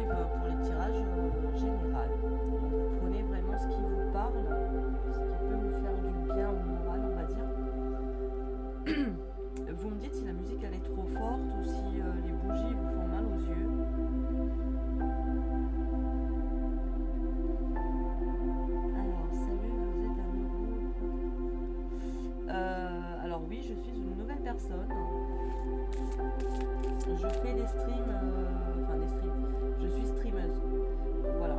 live pour les tirages généraux. Donc vous prenez vraiment ce qui vous parle, ce qui peut vous faire du bien au moral, on va dire. Vous me dites si la musique elle est trop forte ou si les bougies vous font mal aux yeux. Alors, salut, vous êtes à nouveau. Alors oui, je suis une nouvelle personne. Je fais des streams, je suis streameuse, voilà.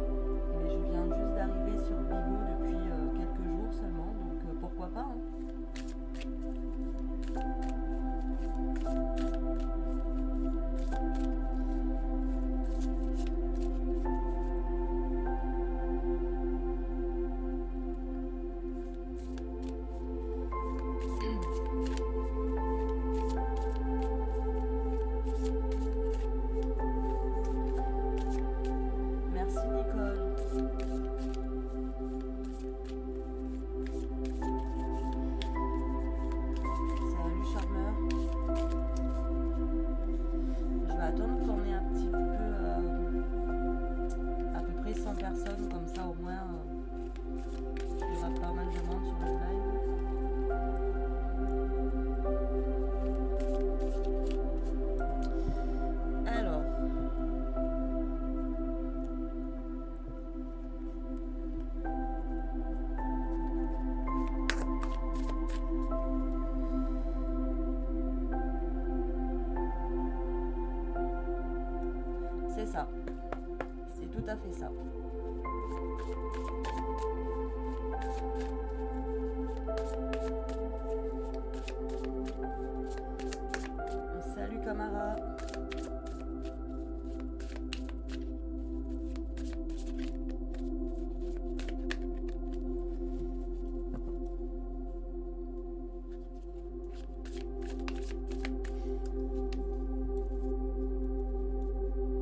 Mais je viens juste d'arriver sur Bigo depuis quelques jours seulement, donc pourquoi pas, hein. Merci Nicole. Salut Charmeur. Je vais attendre qu'on ait un petit peu, à peu près 100 personnes, comme ça au moins il y aura pas mal de monde sur le live. Alors, c'est ça, c'est tout à fait ça. Salut Camara.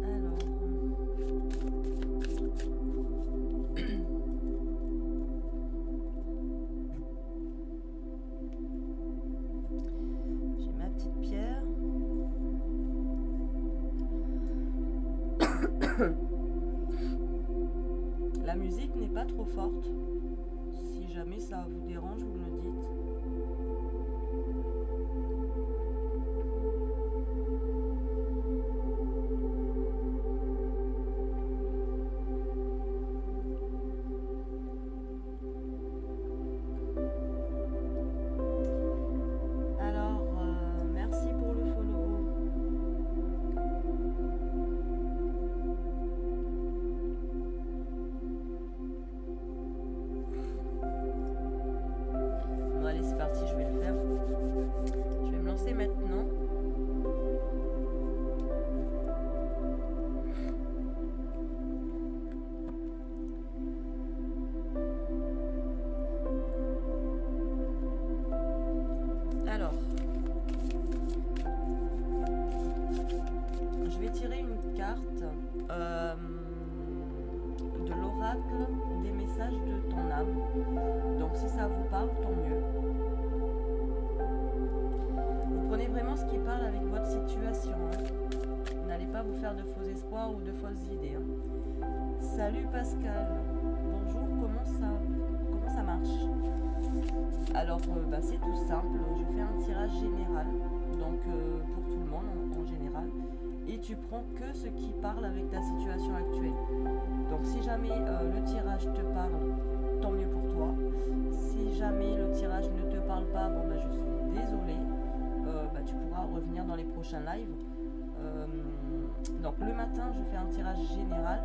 Alors, j'ai ma petite pierre. La musique n'est pas trop forte. Si jamais ça vous dérange, vous me le dites. Alors, merci pour le follow. Bon, allez, c'est parti, je vais le faire. Je vais me lancer maintenant. Alors, je vais tirer une carte de l'oracle des messages de ton âme. Donc si ça vous parle, tant mieux. Vous prenez vraiment ce qui parle avec votre situation, hein. N'allez pas vous faire de faux espoirs ou de fausses idées, hein. Salut Pascal. Bonjour, comment ça marche? Alors c'est tout simple, je fais un tirage général, donc pour tout le monde en général, et tu prends que ce qui parle avec ta situation actuelle. Donc si jamais le tirage te parle, tant mieux pour toi. Si jamais le tirage ne te parle pas, bon je suis désolée, tu pourras revenir dans les prochains lives. Donc le matin je fais un tirage général,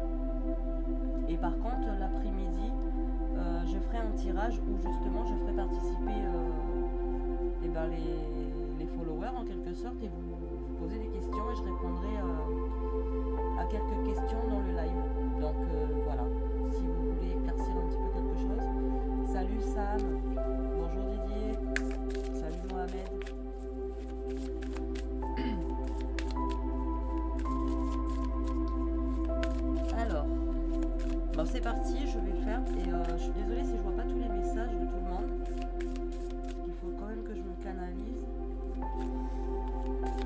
et par contre l'après-midi je ferai un tirage où justement je ferai participer les followers en quelque sorte, et vous posez des questions et je répondrai à quelques questions dans le live. Donc voilà, si vous voulez éclaircir un petit peu quelque chose. Salut Sam, bonjour Didier, salut Mohamed. Alors, bon c'est parti, je vais faire, et je suis désolée si je vois pas tous les messages de tout le monde, parce qu'il faut quand même que je me canalise.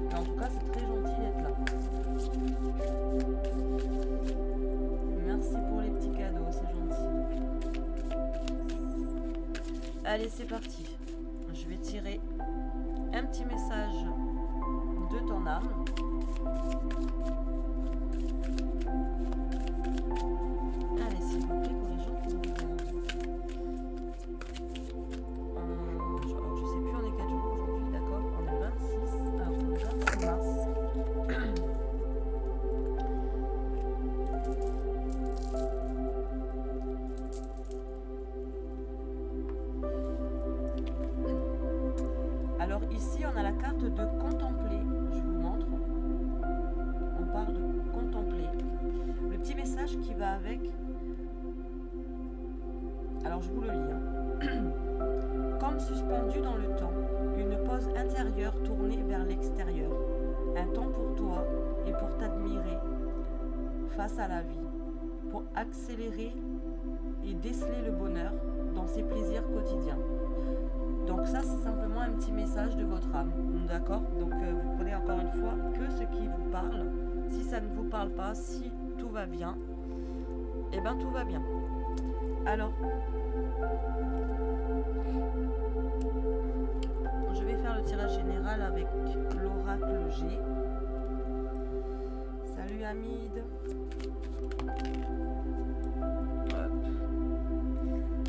Mais en tout cas c'est très gentil d'être là. Allez, c'est parti. Je vais tirer un petit message de ton âme. Allez, s'il vous plaît, pour les gens qui nous regardent. Je sais plus, on est quel jour aujourd'hui, d'accord? On est le 26, alors on est le 26 mars. Alors ici, on a la carte de contempler. Je vous montre. On parle de contempler. Le petit message qui va avec. Alors je vous le lis. Comme suspendu dans le temps, une pause intérieure tournée vers l'extérieur. Un temps pour toi et pour t'admirer face à la vie. Pour accélérer et déceler le bonheur dans ses plaisirs quotidiens. Donc ça, c'est simplement un petit message de votre âme, d'accord? Donc vous prenez encore une fois que ce qui vous parle. Si ça ne vous parle pas, si tout va bien, eh bien tout va bien. Alors, je vais faire le tirage général avec l'oracle G. Salut Hamid.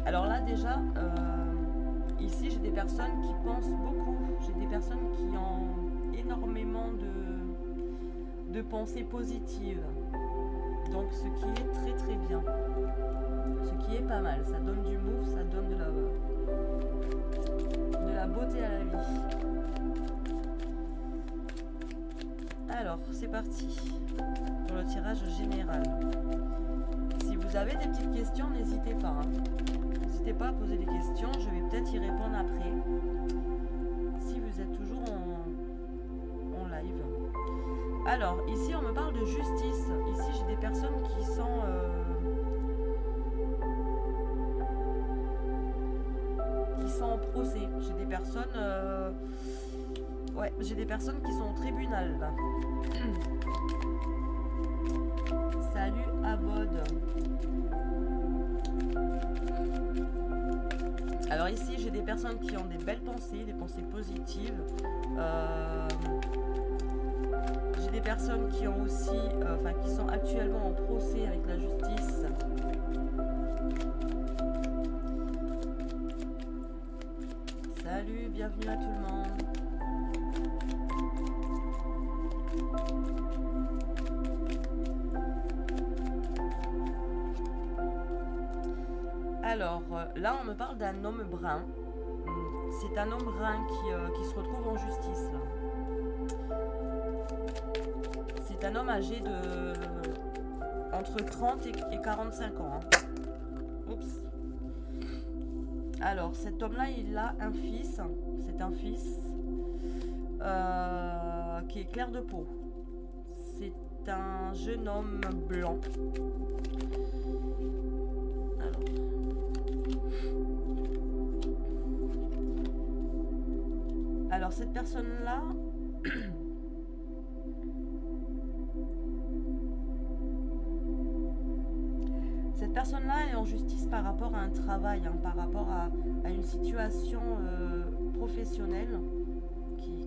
Alors là déjà... ici, j'ai des personnes qui pensent beaucoup. J'ai des personnes qui ont énormément de pensées positives. Donc, ce qui est très très bien. Ce qui est pas mal. Ça donne du move, ça donne de la beauté à la vie. Alors, c'est parti pour le tirage général. Si vous avez des petites questions, n'hésitez pas. N'hésitez pas à poser des questions, je vais peut-être y répondre après, si vous êtes toujours en live. Alors, ici on me parle de justice. Ici j'ai des personnes qui sont... en procès. J'ai des personnes... ouais, j'ai des personnes qui sont au tribunal, là. Salut Abod. Alors ici, j'ai des personnes qui ont des belles pensées, des pensées positives. J'ai des personnes qui ont aussi, qui sont actuellement en procès avec la justice. Salut, bienvenue à tout le monde. Alors, là, on me parle d'un homme brun. C'est un homme brun qui se retrouve en justice, là. C'est un homme âgé de... entre 30 et 45 ans. Oups. Alors, cet homme-là, il a un fils. C'est un fils qui est clair de peau. C'est un jeune homme blanc. Alors cette personne-là, est en justice par rapport à un travail, par rapport à une situation professionnelle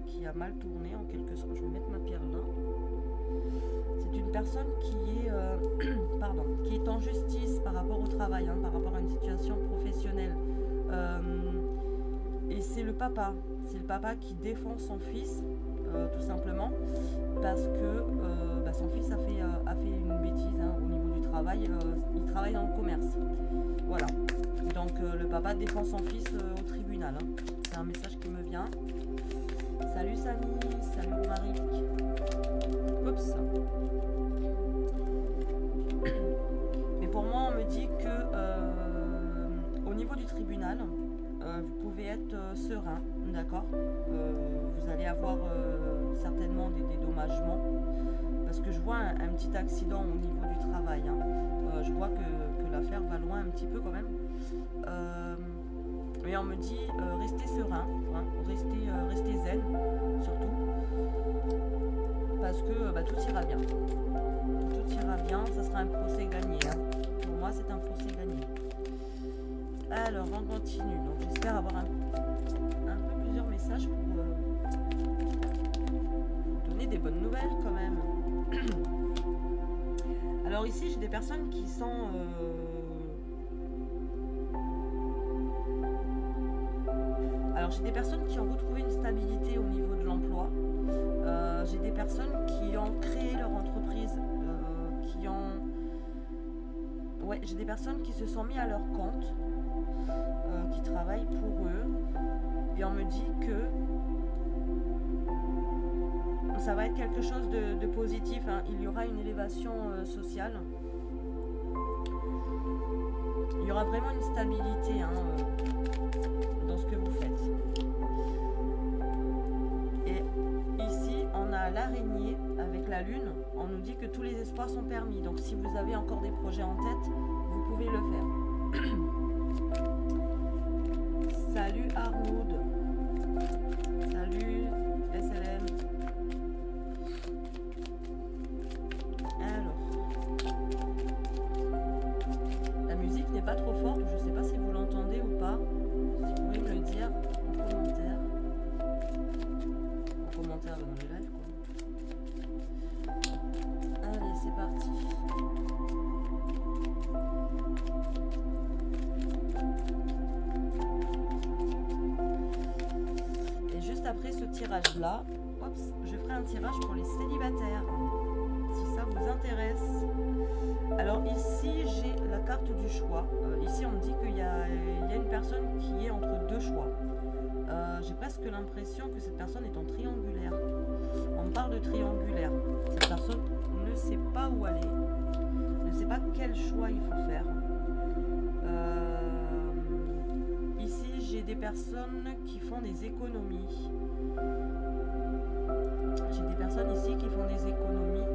qui a mal tourné en quelque sorte. Je vais mettre ma pierre là. C'est une personne qui est, qui est en justice par rapport au travail, par rapport à une situation professionnelle. Et c'est le papa. C'est le papa qui défend son fils, tout simplement, parce que son fils a fait une bêtise au niveau du travail. Il travaille dans le commerce. Voilà. Donc le papa défend son fils au tribunal. C'est un message qui me vient. Salut Samy, salut Romaric. Oups. Mais pour moi, on me dit que au niveau du tribunal, vous pouvez être serein, d'accord. Vous allez avoir certainement des dédommagements, parce que je vois un petit accident au niveau du travail. Je vois que l'affaire va loin un petit peu quand même. Mais on me dit restez serein, restez zen surtout, parce que tout ira bien. Tout ira bien, ça sera un procès gagné. Pour moi, c'est un procès gagné. Alors, on continue. Donc, j'espère avoir un peu plusieurs messages pour vous donner des bonnes nouvelles quand même. Alors ici, j'ai des personnes qui sont... Alors, j'ai des personnes qui ont retrouvé une stabilité au niveau de l'emploi. J'ai des personnes qui ont créé leur entreprise, qui ont... Ouais, j'ai des personnes qui se sont mis à leur compte, qui travaillent pour eux. Et on me dit que ça va être quelque chose de positif, hein. Il y aura une élévation sociale. Il y aura vraiment une stabilité, hein, dans ce que vous faites. Et ici, on a l'araignée avec la lune. On nous dit que tous les espoirs sont permis. Donc si vous avez encore des projets en tête, vous pouvez le faire. Salut Arnaud. Salut SLM. Alors, la musique n'est pas trop forte, je ne sais pas si vous l'entendez ou pas. Si vous pouvez me le dire en commentaire. En commentaire dans le live, quoi. Allez, c'est parti. Et juste après ce tirage-là, je ferai un tirage pour les célibataires, si ça vous intéresse. Alors ici, j'ai la carte du choix. Ici, on me dit qu'il y a une personne qui est entre deux choix. J'ai presque l'impression que cette personne est en triangulaire. On me parle de triangulaire. Cette personne ne sait pas où aller, ne sait pas quel choix il faut faire. Ici, j'ai des personnes qui font des économies. J'ai des personnes ici qui font des économies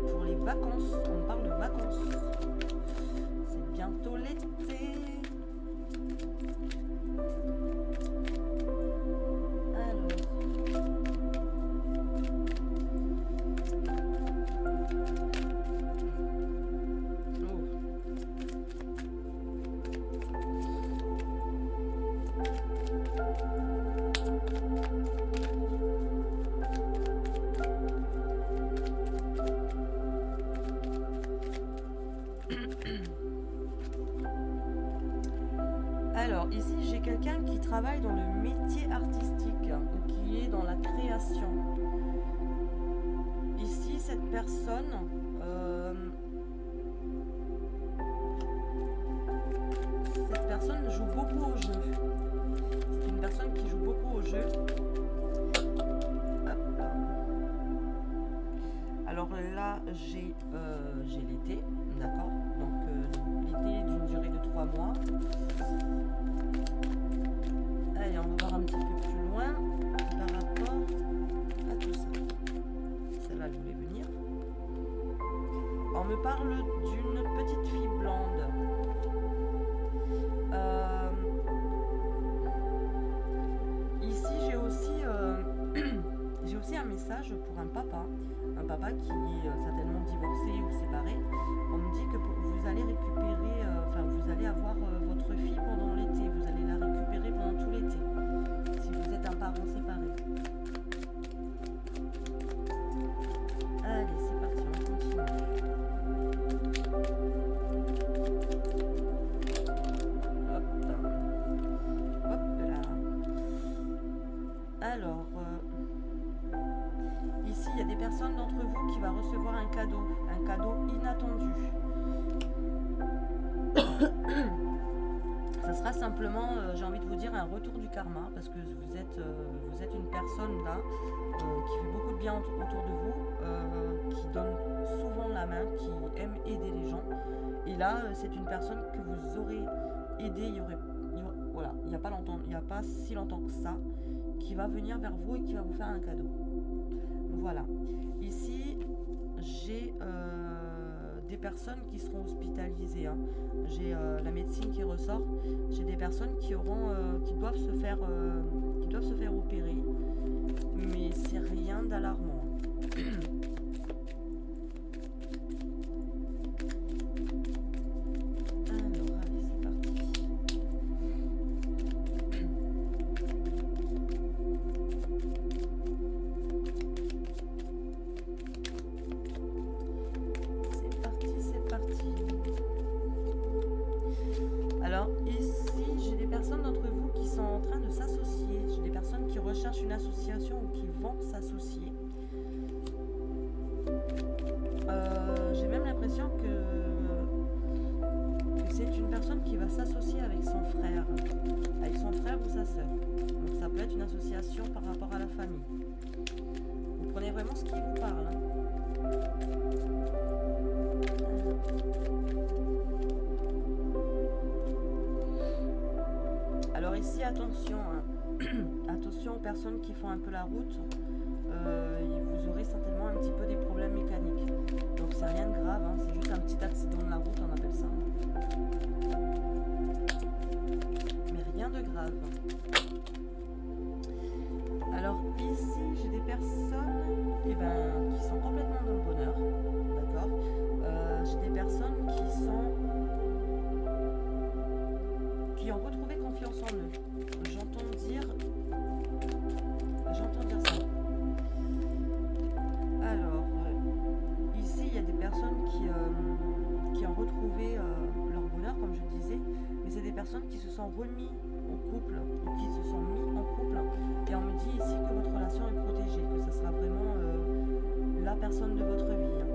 pour les vacances. On parle de vacances. C'est bientôt l'été. Alors, ici, j'ai quelqu'un qui travaille dans le métier artistique ou qui est dans la création. Ici, cette personne joue beaucoup au jeu. C'est une personne qui joue beaucoup au jeu. Hop. Alors là, j'ai l'été, d'accord. Donc l'été d'une durée de 3 mois. Allez, on va voir un petit peu plus loin par rapport à tout ça. Celle-là, elle voulait venir. On me parle d'une petite fille blonde. Ici, j'ai aussi un message pour un papa qui est certainement divorcé ou séparé. On me dit que vous allez récupérer, vous allez avoir votre fille pendant l'été, vous allez la récupérer pendant tout l'été, si vous êtes un parent séparé. Allez, c'est parti, on continue. Hop là. Alors, ici, il y a des personnes d'entre vous qui vont recevoir un cadeau inattendu. Ça sera simplement, j'ai envie de vous dire, un retour du karma, parce que vous êtes une personne là qui fait beaucoup de bien autour de vous, qui donne souvent la main, qui aime aider les gens. Et là, c'est une personne que vous aurez aidé, voilà, il n'y a pas si longtemps que ça, qui va venir vers vous et qui va vous faire un cadeau. Voilà. Ici, j'ai des personnes qui seront hospitalisées, hein. J'ai la médecine qui ressort. J'ai des personnes qui doivent se faire opérer, mais c'est rien d'alarmant. Alors, de s'associer. J'ai des personnes qui recherchent une association ou qui vont s'associer. J'ai même l'impression que c'est une personne qui va s'associer avec son frère ou sa sœur. Donc ça peut être une association par rapport à la famille. Vous prenez vraiment ce qui vous parle. Hein. Alors ici, attention, hein. Attention aux personnes qui font un peu la route. Vous aurez certainement un petit peu des problèmes mécaniques. Donc c'est rien de grave, hein. C'est juste un petit accident de la route, on appelle ça. Mais rien de grave. Alors ici, j'ai des personnes qui sont complètement dans le bonheur. D'accord. J'ai des personnes qui ont retrouvé confiance en eux. J'entends dire ça. Alors, ici, il y a des personnes qui ont retrouvé leur bonheur, comme je disais, mais c'est des personnes qui se sont remis au couple, ou qui se sont mis en couple, et on me dit ici que votre relation est protégée, que ça sera vraiment la personne de votre vie. Hein.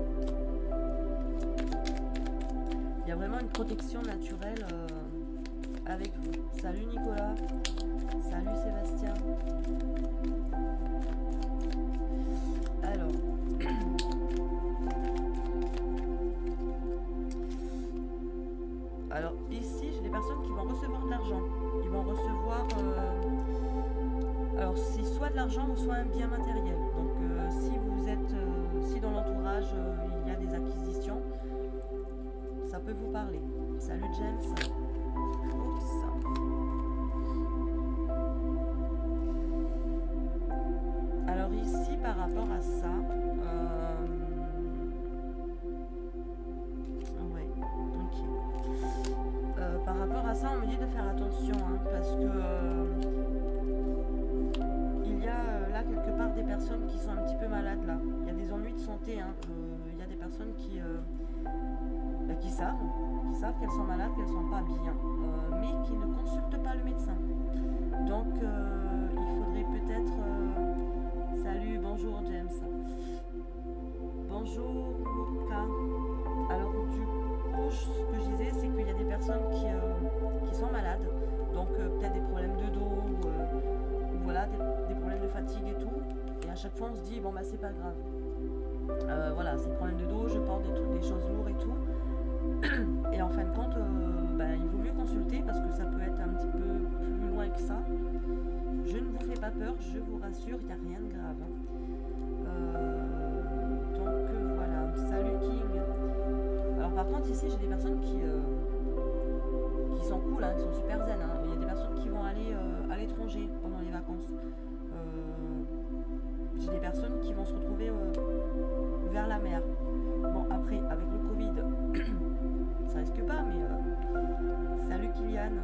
Il y a vraiment une protection naturelle avec vous. Salut Nicolas, salut Sébastien. Alors ici, j'ai des personnes qui vont recevoir de l'argent. Ils vont recevoir... alors c'est soit de l'argent ou soit un bien matériel. Donc si dans l'entourage il y a des acquisitions, ça peut vous parler. Salut James. Oups. Alors ici, par rapport à ça, par rapport à ça, on me dit de faire attention, hein, parce que il y a là quelque part des personnes qui sont un petit peu malades là. Il y a des ennuis de santé, hein. Il y a des personnes qui savent qu'elles sont malades, qu'elles sont pas bien, mais qui ne consultent pas le médecin. Donc il faudrait peut-être... Salut, bonjour James. Bonjour Luca. Alors du coup, ce que je disais, c'est qu'il y a des personnes qui sont malades, donc peut-être des problèmes de dos, ou voilà, des problèmes de fatigue et tout. Et à chaque fois, on se dit, bon bah c'est pas grave. Voilà, c'est le problème de dos, je porte des choses lourdes et tout. Et en fin de compte, il vaut mieux consulter parce que ça peut être un petit peu plus loin que ça. Je ne vous fais pas peur, je vous rassure, il n'y a rien de grave. Donc voilà, salut King. Alors par contre ici j'ai des personnes qui sont cool, hein, qui sont super zen. Hein. Il y a des personnes qui vont aller à l'étranger pendant les vacances. J'ai des personnes qui vont se retrouver vers la mer. Bon après avec le Covid, ça risque pas, mais salut Kylian.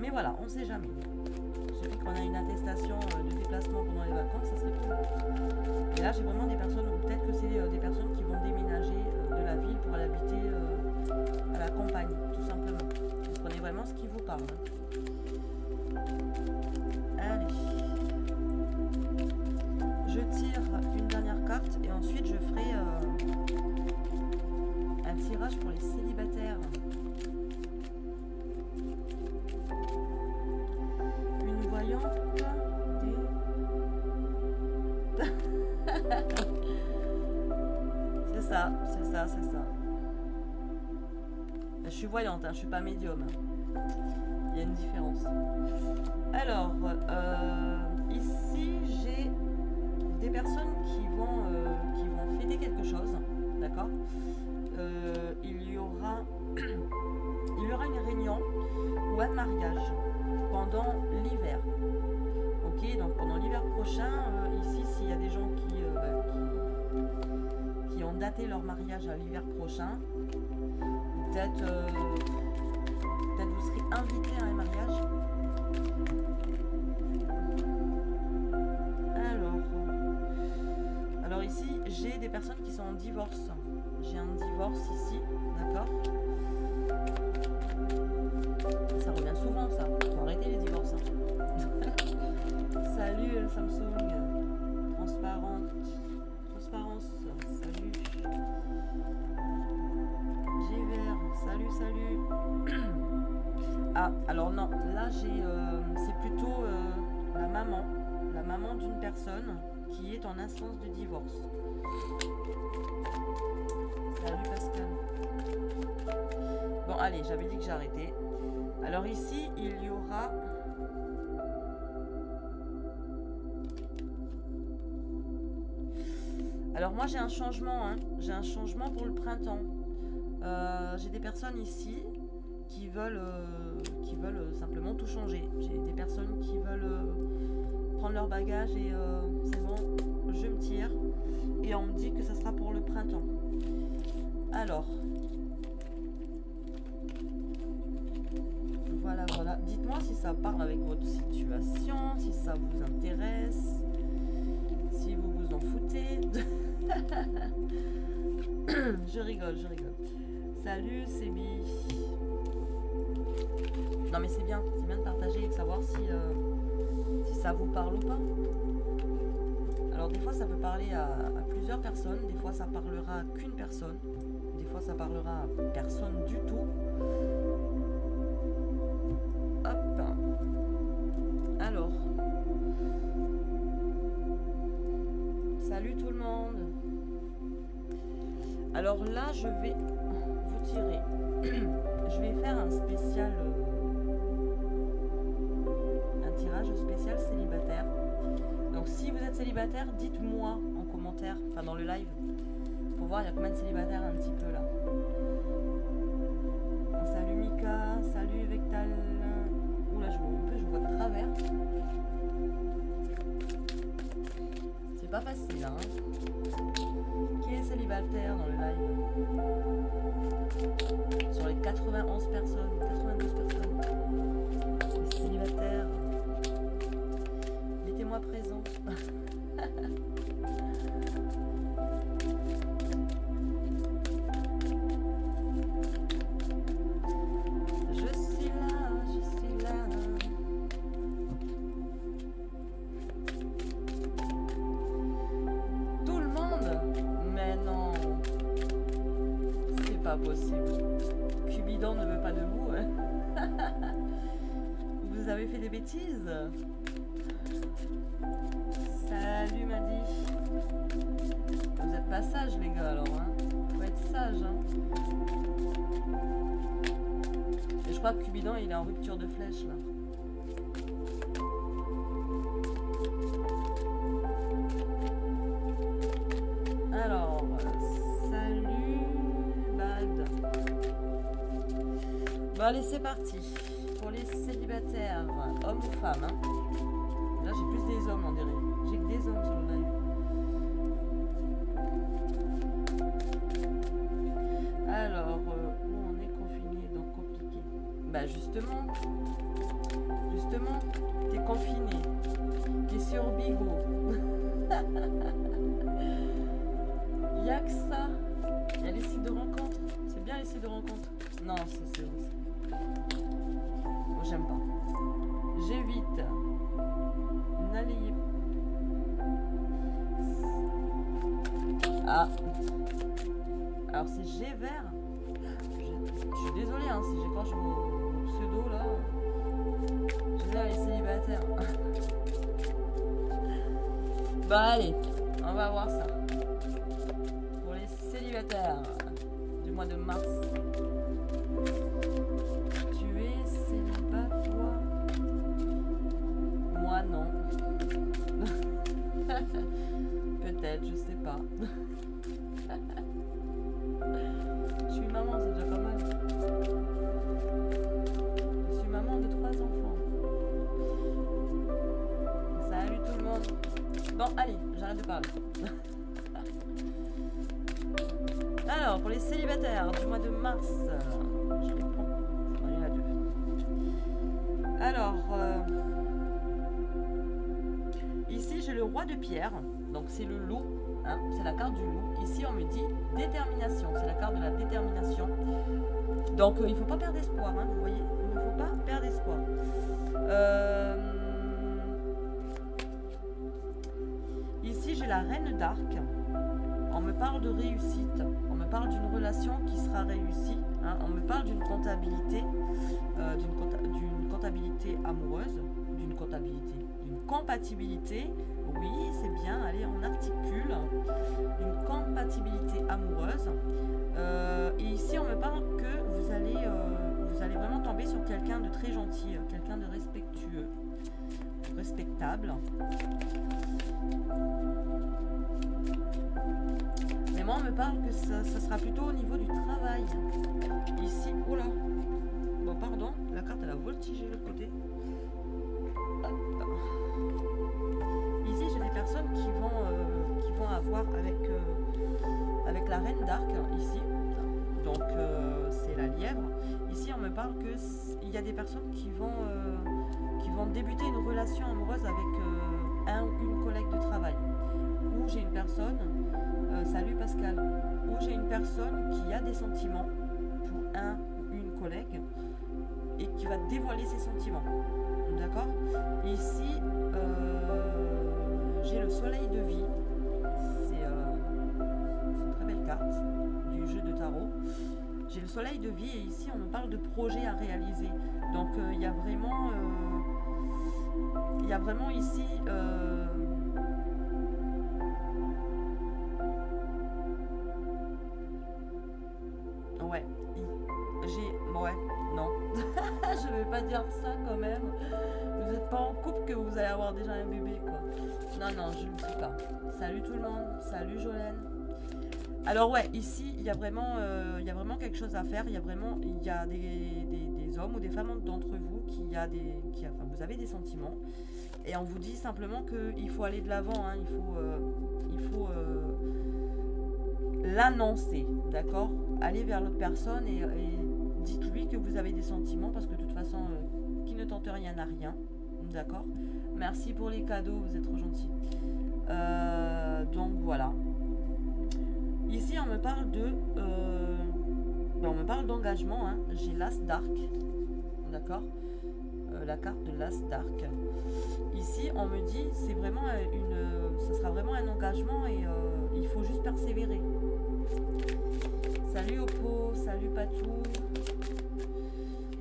Mais voilà, on sait jamais. Il suffit qu'on a une attestation de déplacement pendant les vacances, ça serait cool. Et là, j'ai vraiment des personnes, ou peut-être que c'est des personnes qui vont déménager de la ville pour aller habiter à la campagne, tout simplement. Vous prenez vraiment ce qui vous parle. Allez. Je tire une dernière carte et ensuite je ferai un tirage pour les célibataires. C'est ça. Je suis voyante, hein, je suis pas médium. Il y a une différence. Alors, ici, j'ai des personnes qui vont fêter quelque chose, d'accord. Il y aura une réunion ou un mariage pendant l'hiver. Ok, donc pendant l'hiver prochain, ici, s'il y a des gens qui ont daté leur mariage à l'hiver prochain, peut-être vous serez invité à un mariage. Alors ici, j'ai des personnes qui sont en divorce. J'ai un divorce ici, d'accord. Ça revient souvent, ça. Faut arrêter Alors non, là c'est plutôt la maman d'une personne qui est en instance de divorce. Salut Pascal. Bon allez, j'avais dit que j'arrêtais. Alors ici, il y aura... Alors moi j'ai un changement, hein. J'ai un changement pour le printemps. J'ai des personnes ici qui veulent simplement tout changer. J'ai des personnes qui veulent prendre leur bagage et c'est bon, je me tire. Et on me dit que ça sera pour le printemps. Alors, voilà. Dites-moi si ça parle avec votre situation, si ça vous intéresse, si vous vous en foutez. Je rigole. Salut Sébi. Non mais c'est bien de partager et de savoir si ça vous parle ou pas. Alors des fois ça peut parler à plusieurs personnes, des fois ça parlera qu'une personne, des fois ça parlera à personne du tout. Hop. Alors. Salut tout le monde. Alors là je vais vous tirer. Je vais faire un spécial... tirage spécial célibataire. Donc si vous êtes célibataire, dites-moi en commentaire, enfin dans le live, pour voir il y a combien de célibataires un petit peu là. Salut Mika, salut Vectal. Oula, je vois de travers. C'est pas facile hein. Qui est célibataire dans le live? Sur les 91 personnes, 92 personnes. Les célibataires. Mettez-moi présent. Je suis là. Tout le monde? Mais non. C'est pas possible. Cupidon ne veut pas de vous. Vous avez fait des bêtises? Salut Madi. Vous êtes pas sages les gars alors hein. Faut être sage hein. Et je crois que Cupidon il est en rupture de flèche là. Alors, salut Bad. Bon allez c'est parti. Pour les célibataires, hommes ou femmes hein. Là j'ai plus des hommes on dirait. J'ai que des hommes sur le live. Alors, où on est confiné, donc compliqué. Bah justement, t'es confiné. T'es sur Bigo. Y'a que ça. Il y a les sites de rencontres. C'est bien les sites de rencontres. Non, c'est bon, j'aime pas. J'évite. N'allez. Ah. Alors c'est G vert. Je suis désolée hein, si j'écorche vos pseudo là. Je veux dire les célibataires. Bah allez, on va voir ça. Pour les célibataires du mois de mars. Tu es célibataire toi? Moi non. Peut-être, je sais pas. Je suis maman, c'est déjà pas mal. Je suis maman de 3 enfants. Salut tout le monde. Bon, allez, j'arrête de parler. Alors, pour les célibataires du mois de mars, je les prends. Il y en a 2. Alors, ici j'ai le roi de pierre, donc c'est le loup, hein, c'est la carte du loup. Ici on me dit détermination, c'est la carte de la détermination. Donc il ne faut pas perdre espoir, hein, vous voyez, il ne faut pas perdre espoir. Ici j'ai la reine d'arc. On me parle de réussite, on me parle d'une relation qui sera réussie, hein, on me parle d'une comptabilité, d'une comptabilité amoureuse, d'une compatibilité, oui c'est bien, allez on articule, d'une compatibilité amoureuse. Et ici on me parle que vous allez vraiment tomber sur quelqu'un de très gentil, quelqu'un de respectueux, respectable. Mais moi on me parle que ça sera plutôt au niveau du travail. Ici, oh là, bon pardon, la carte elle a voltigé de l'autre côté. Hop. Ici j'ai des personnes qui vont avoir avec la reine d'arc ici. Donc c'est la lièvre. Ici on me parle que il y a des personnes qui vont débuter une relation amoureuse avec un ou une collègue de travail. Ou j'ai une personne, salut Pascal, où j'ai une personne qui a des sentiments pour un ou une collègue et qui va dévoiler ses sentiments. D'accord? Ici j'ai le soleil de vie. C'est une très belle carte du jeu de tarot. J'ai le soleil de vie et ici on me parle de projets à réaliser. Donc il y a vraiment ici ouais, non. Je vais pas dire ça quand même. Vous n'êtes pas en couple que vous allez avoir déjà un bébé quoi. Non, je ne le dis pas. Salut tout le monde, salut Jolène. Alors ouais, ici il y a vraiment quelque chose à faire. Il y a des hommes ou des femmes d'entre vous vous avez des sentiments et on vous dit simplement qu'il faut aller de l'avant, hein, il faut l'annoncer, d'accord? Aller vers l'autre personne et dites-lui que vous avez des sentiments parce que de toute façon, qui ne tente rien n'a rien, d'accord? Merci pour les cadeaux, vous êtes trop gentils. Donc voilà. Ici, on me parle d'engagement. Hein. J'ai l'As d'Arc, d'accord, la carte de l'As d'Arc. Ici, on me dit, c'est vraiment ça sera vraiment un engagement et il faut juste persévérer. Salut Oppo, salut Patou.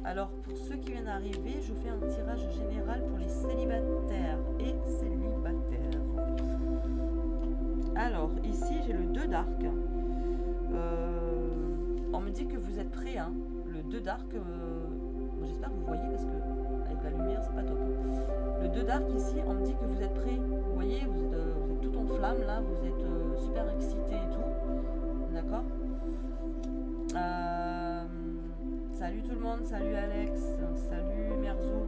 Alors, pour ceux qui viennent d'arriver, je fais un tirage général pour les célibataires et célibataires. Alors, ici, j'ai le 2 d'arc. On me dit que vous êtes prêts, hein. Le 2 d'arc, j'espère que vous voyez parce que avec la lumière, c'est pas top. Le 2 d'arc, ici, on me dit que vous êtes prêts. Vous voyez, vous êtes tout en flamme, là. Vous êtes super excité et tout. D'accord. Salut tout le monde, salut Alex, salut Merzo.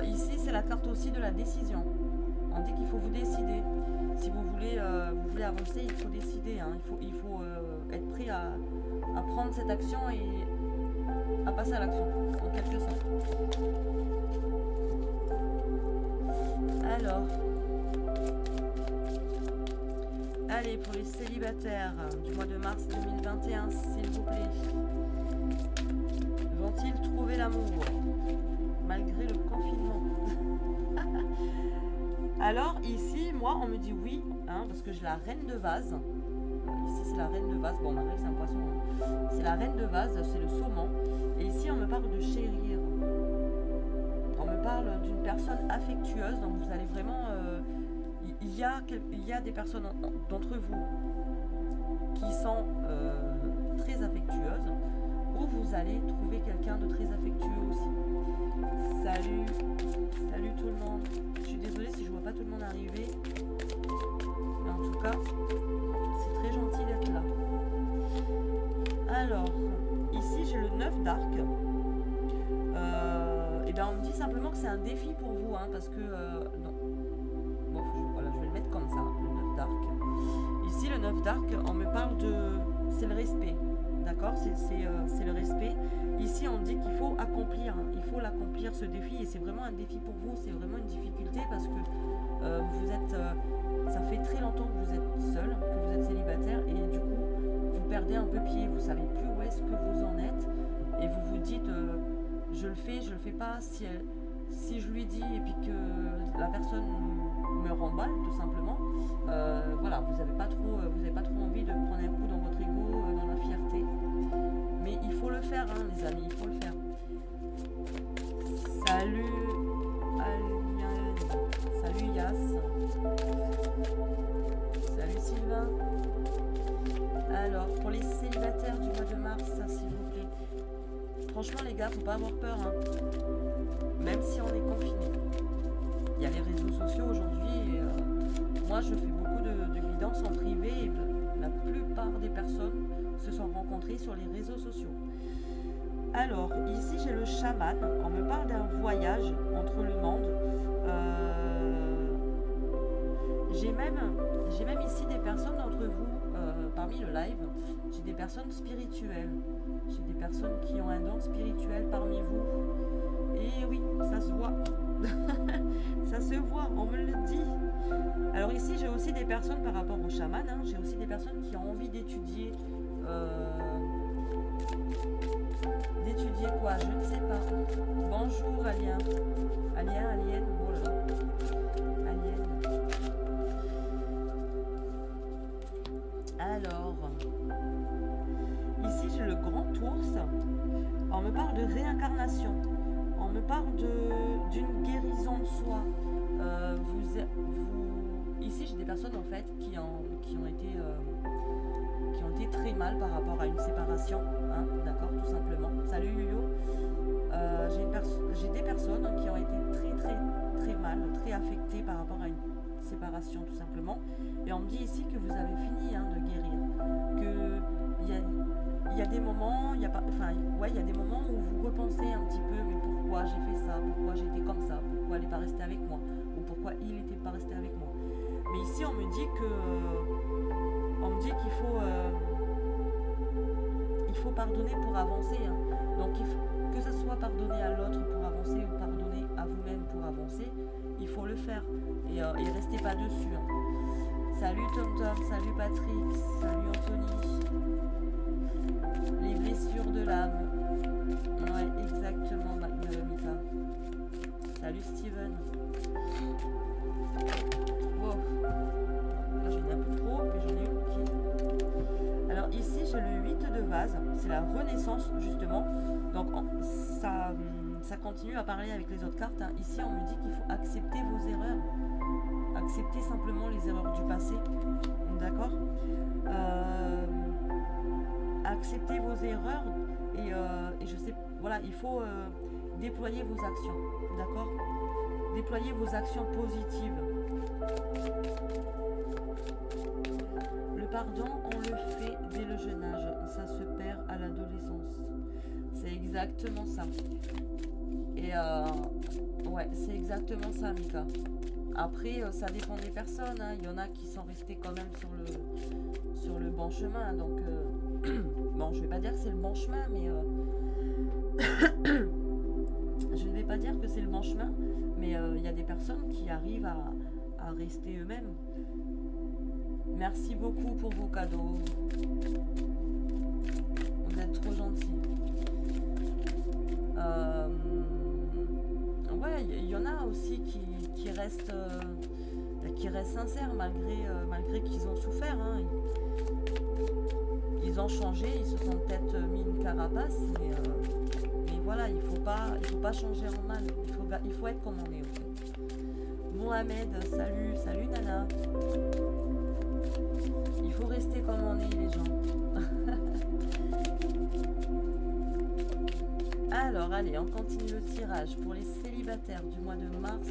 Ici, c'est la carte aussi de la décision. On dit qu'il faut vous décider. Si vous voulez avancer, il faut décider. Hein. Il faut être prêt à prendre cette action et à passer à l'action, en quelque sorte. Alors, allez, pour les célibataires du mois de mars 2021, s'il vous plaît. Vont-ils trouver l'amour malgré le confinement? Alors ici, moi, on me dit oui, hein, parce que j'ai la reine de vase. Ici, c'est la reine de vase. Bon, malgré que c'est un poisson, hein. C'est la reine de vase, c'est le saumon. Et ici, on me parle de chérir. On me parle d'une personne affectueuse. Donc, vous allez vraiment... il y a des personnes d'entre vous qui sont très affectueuses, ou vous allez trouver quelqu'un de très affectueux aussi. Salut tout le monde. Je suis désolée si je vois pas tout le monde arriver, mais en tout cas c'est très gentil d'être là. Alors ici j'ai le 9 d'arc. Et bien on me dit simplement que c'est un défi pour vous, hein, parce que non. Bon, voilà, je vais le mettre comme ça, le 9 d'arc. Ici le 9 d'arc, on me parle de... c'est le respect. D'accord, c'est le respect. Ici, on dit qu'il faut accomplir, hein, il faut l'accomplir ce défi, et c'est vraiment un défi pour vous, c'est vraiment une difficulté parce que vous êtes, ça fait très longtemps que vous êtes seul, que vous êtes célibataire, et du coup, vous perdez un peu pied, vous savez plus où est-ce que vous en êtes, et vous vous dites, je le fais pas, si si je lui dis et puis que la personne me remballe tout simplement, voilà, vous n'avez pas trop envie de prendre un coup dans votre ego, dans la fierté. Mais il faut le faire, hein, les amis, il faut le faire. Salut Aliane, salut Yas, salut Sylvain. Alors, pour les célibataires du mois de mars, s'il vous plaît. Franchement les gars, faut pas avoir peur, hein. Même si on est confiné. Il y a les réseaux sociaux aujourd'hui. Moi, je fais beaucoup de guidance en privé et la plupart des personnes se sont rencontrées sur les réseaux sociaux. Alors, ici, j'ai le chaman. On me parle d'un voyage entre le monde. J'ai même ici des personnes d'entre vous, parmi le live, j'ai des personnes spirituelles. J'ai des personnes qui ont un don spirituel parmi vous. Et oui, ça se voit. Ça se voit, on me le dit. Alors ici, j'ai aussi des personnes par rapport au chaman, hein, j'ai aussi des personnes qui ont envie d'étudier. D'étudier quoi? Je ne sais pas. Bonjour Alien. Alien, oh là là. Alien. Alors, ici j'ai le grand ours. On me parle de réincarnation. On me parle d'une guérison de soi. Ici j'ai des personnes en fait qui ont été très mal par rapport à une séparation, hein, d'accord, tout simplement. Salut Yo-Yo. J'ai des personnes qui ont été très mal, très affectées par rapport à une séparation, tout simplement. Et on me dit ici que vous avez fini, hein, de guérir. Il y a des moments, il y a des moments où vous repensez un petit peu, mais pourquoi j'ai fait ça, pourquoi j'étais comme ça, pourquoi elle n'est pas restée avec moi, ou pourquoi il n'était pas resté avec moi. Mais ici on me dit qu'il faut pardonner pour avancer, hein. Donc il faut, que ce soit pardonner à l'autre pour avancer ou pardonner à vous-même pour avancer, il faut le faire et restez pas dessus, hein. Salut Tom, salut Patrick, salut Anthony. Les blessures de l'âme. Ouais, exactement, Mika. Salut Steven. Wow. Là j'en ai un peu trop, mais j'en ai une qui... Alors ici j'ai le 8 de vase, c'est la renaissance justement. Donc ça continue à parler avec les autres cartes, hein. Ici on me dit qu'il faut accepter vos erreurs. Accepter simplement les erreurs du passé. D'accord, acceptez vos erreurs et je sais, voilà, il faut déployer vos actions, d'accord, déployer vos actions positives. Le pardon, on le fait dès le jeune âge, ça se perd à l'adolescence. C'est exactement ça. Et ouais, c'est exactement ça, Mika. Après, ça dépend des personnes, hein. Il y en a qui sont restés quand même sur le bon chemin. Donc, bon, je vais pas dire que c'est le bon chemin, mais je ne vais pas dire que c'est le bon chemin, mais il y a des personnes qui arrivent à rester eux-mêmes. Merci beaucoup pour vos cadeaux. Vous êtes trop gentils. Ouais, il y en a aussi qui restent sincères malgré qu'ils ont souffert, hein. Ils ont changé, ils se sont peut-être mis une carapace, mais voilà, il faut pas changer en mal. Il faut être comme on est, en fait. Mohamed, salut Nana. Il faut rester comme on est, les gens. Alors, allez, on continue le tirage pour les célibataires du mois de mars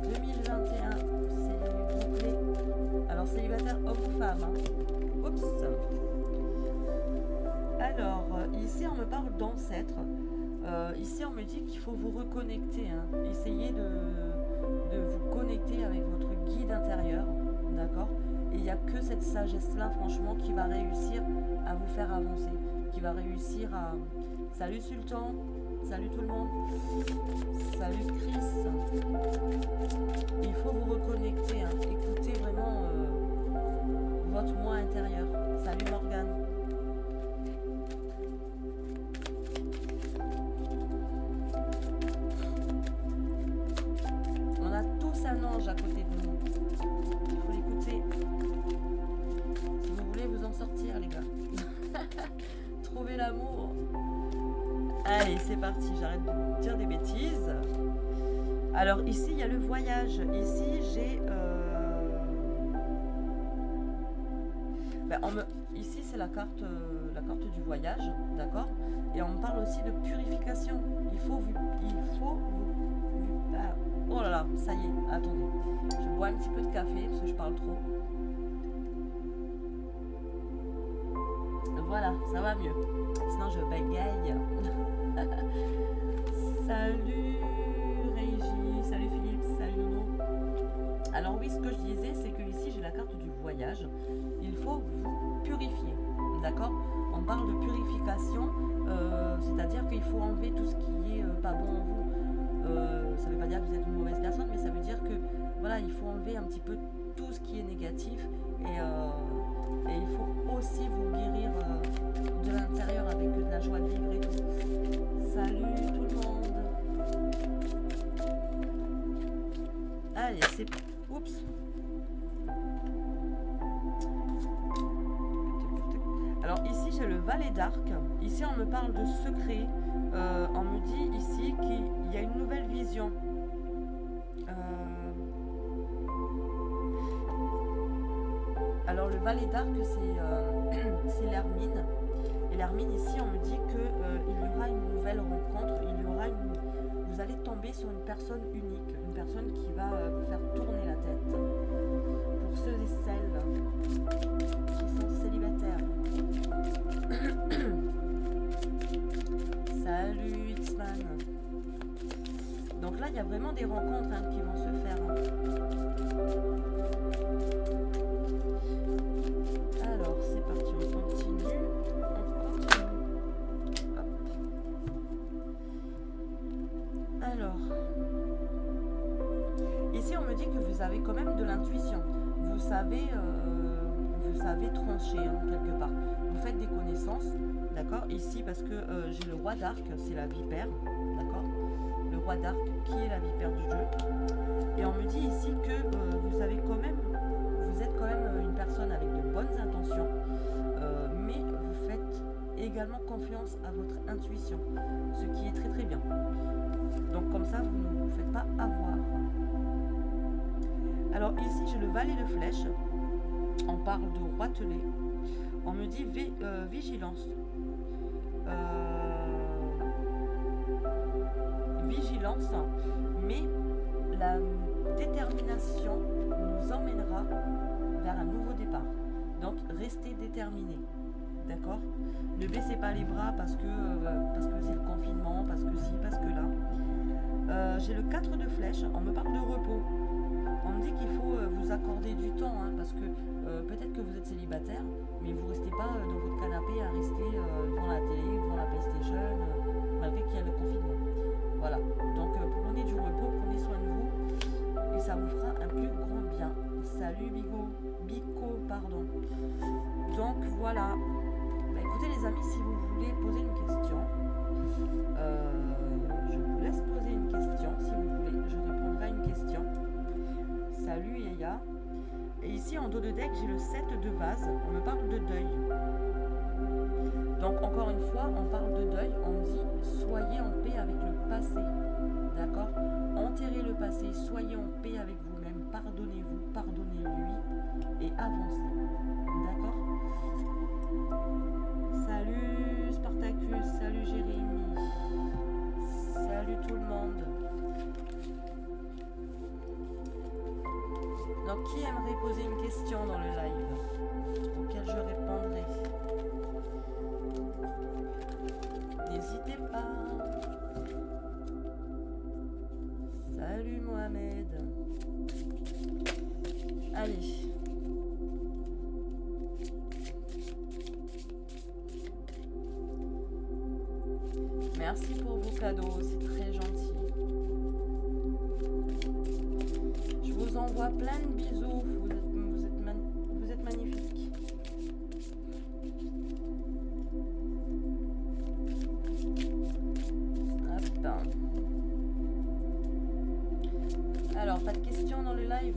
2021. S'il vous plaît. Alors, célibataire homme ou femme, hein. Oups. Alors, ici, on me parle d'ancêtres. Ici, on me dit qu'il faut vous reconnecter, hein. Essayez de vous connecter avec votre guide intérieur, d'accord? Et il n'y a que cette sagesse-là, franchement, qui va réussir à vous faire avancer, qui va réussir à... Salut Sultan, salut tout le monde, salut Chris. Il faut vous reconnecter, hein. Écoutez vraiment votre moi intérieur. Salut Morgane. ange à côté de nous. Il faut l'écouter. Si vous voulez vous en sortir, les gars. Trouver l'amour. Allez, c'est parti. J'arrête de dire des bêtises. Alors ici, il y a le voyage. Ici, j'ai... Ici, c'est la carte du voyage, d'accord. Et on me parle aussi de purification. Ah, oh là là, ça y est, attendez. Je bois un petit peu de café parce que je parle trop. Voilà, ça va mieux. Sinon, je bégaye. Salut Régie, salut Philippe, salut Nono. Alors oui, ce que je disais, c'est que ici, j'ai la carte du voyage. Il faut vous purifier, d'accord. On parle de purification, c'est-à-dire qu'il faut enlever tout ce qui est pas bon en vous. Ça ne veut pas dire que vous êtes une mauvaise personne, mais ça veut dire que voilà, il faut enlever un petit peu tout ce qui est négatif et il faut aussi vous guérir de l'intérieur avec de la joie de vivre et tout. Salut tout le monde. Allez, c'est... Oups. Alors ici j'ai le valet d'arc. Ici on me parle de secret. On me dit ici qu'il y a une nouvelle vision. Alors le valet d'arc c'est l'hermine. Et l'hermine ici on me dit qu'il y aura une nouvelle rencontre. Vous allez tomber sur une personne unique. Une personne qui va vous faire tourner la tête. Pour ceux et celles qui sont célibataires. Salut X-Man. Donc là il y a vraiment des rencontres qui vont se faire. Alors c'est parti, on continue. Hop. Alors ici on me dit que vous avez quand même de l'intuition. Vous savez trancher quelque part. Vous faites des connaissances, d'accord. Ici parce que j'ai le roi d'arc, c'est la vipère, d'accord. Le roi d'arc qui est la vipère du jeu. Et on me dit ici que vous êtes quand même une personne avec de bonnes intentions, mais vous faites également confiance à votre intuition, ce qui est très très bien. Donc comme ça, vous ne vous faites pas avoir. Alors ici, j'ai le valet de flèche. On parle de roitelet. On me dit vigilance. Vigilance, mais la détermination nous emmènera vers un nouveau départ. Donc restez déterminés, d'accord. Ne baissez pas les bras parce que c'est le confinement, parce que si, parce que là. J'ai le 4 de flèche. On me parle de repos. On me dit qu'il faut vous accorder du temps, parce que peut-être que vous êtes célibataire, mais vous ne restez pas dans votre canapé à rester devant la télé, devant la PlayStation, malgré qu'il y a le confinement. Voilà, donc prenez du repos, prenez soin de vous, et ça vous fera un plus grand bien. Salut Bico, pardon. Donc voilà. Bah, écoutez les amis, si vous voulez poser une question, je vous laisse poser une question, si vous voulez, je répondrai à une question. Salut Yaya. Et ici en dos de deck j'ai le 7 de vase. On me parle de deuil. Donc encore une fois on parle de deuil. On dit soyez en paix avec le passé. D'accord. Enterrez le passé. Soyez en paix avec vous-même. Pardonnez-vous. Pardonnez-lui. Et avancez. D'accord. Salut Spartacus. Salut Jérémy. Salut tout le monde. Donc, qui aimerait poser une question dans le live auquel je répondrai? N'hésitez pas. Salut Mohamed. Allez. Merci pour vos cadeaux, c'est très gentil. Je vous envoie plein de bisous, vous êtes magnifiques. Hop. Alors Alors, pas de questions dans le live?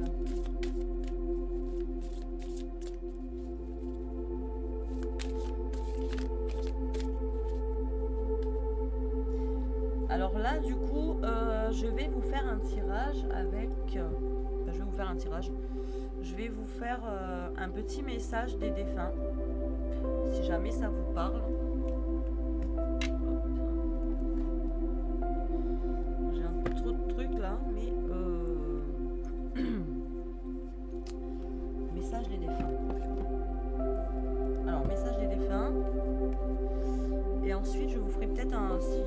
Alors là, du coup, je vais vous faire un tirage avec... je vais vous faire un tirage. Je vais vous faire un petit message des défunts, si jamais ça vous parle. J'ai un peu trop de trucs là, mais... message des défunts. Alors, message des défunts. Et ensuite, je vous ferai peut-être un... Si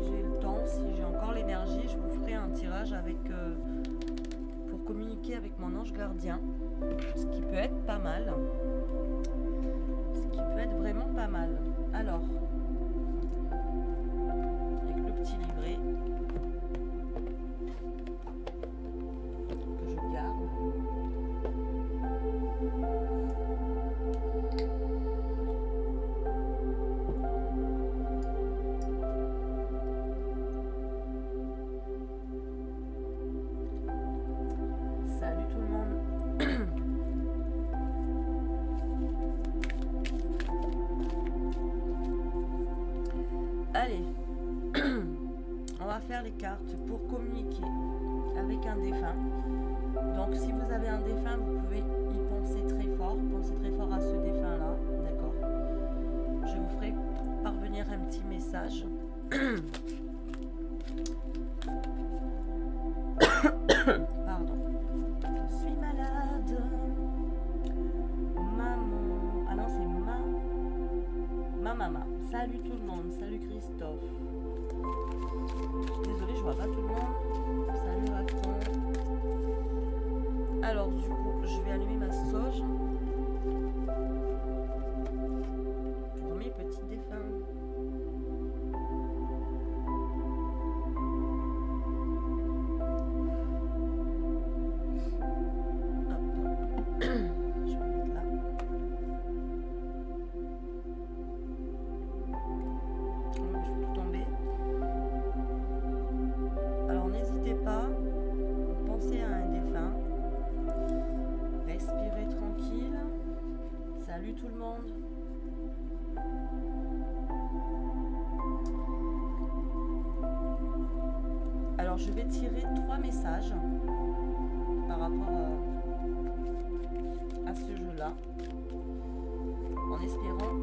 j'ai le temps, si j'ai encore l'énergie, je vous ferai un tirage avec... pour communiquer avec mon ange gardien. Ce qui peut être pas mal. Ce qui peut être vraiment pas mal. Alors, avec le petit livret que je garde. Salut tout le monde. Allez, on va faire les cartes pour communiquer avec un défunt. Donc si vous avez un défunt, vous pouvez y penser très fort. Pensez très fort à ce défunt-là, d'accord? Je vous ferai parvenir un petit message. Pardon. Je suis malade. Maman. Ah non, c'est ma maman. Salut tout le monde. Salut Christophe. Désolée, je vois pas tout le monde. Salut Rafton. Alors du coup, je vais allumer ma sauge pour mes petits défunts. Hop. Je vais mettre là. Je vais tout tomber. Alors n'hésitez pas, pensez à un défunt. Respirez tranquille. Salut tout le monde. Alors je vais tirer 3 messages par rapport à ce jeu-là, en espérant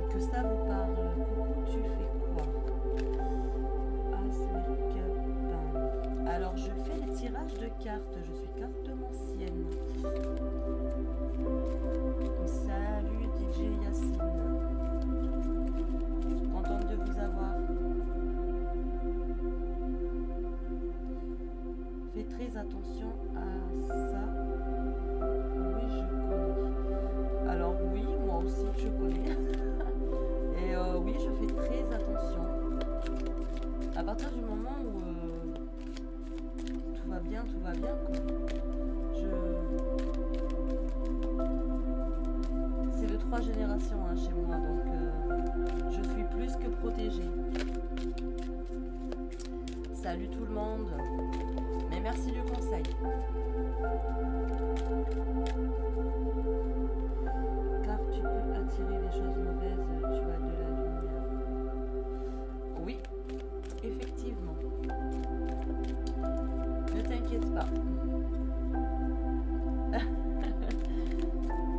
que ça vous parle. Coucou, tu fais quoi? Alors je fais les tirages de cartes. Je suis cartomancienne. Salut DJ Yacine. Contente de vous avoir. Fais très attention à ça. Oui, je connais. Alors oui, moi aussi je connais. Et oui, je fais très attention. À partir du moment où tout va bien quoi. C'est de 3 générations hein, chez moi, donc je suis plus que protégée. Salut tout le monde. Mais merci du conseil. Car tu peux attirer les choses mauvaises, tu as de la lumière. Oui, effectivement. Ne t'inquiète pas.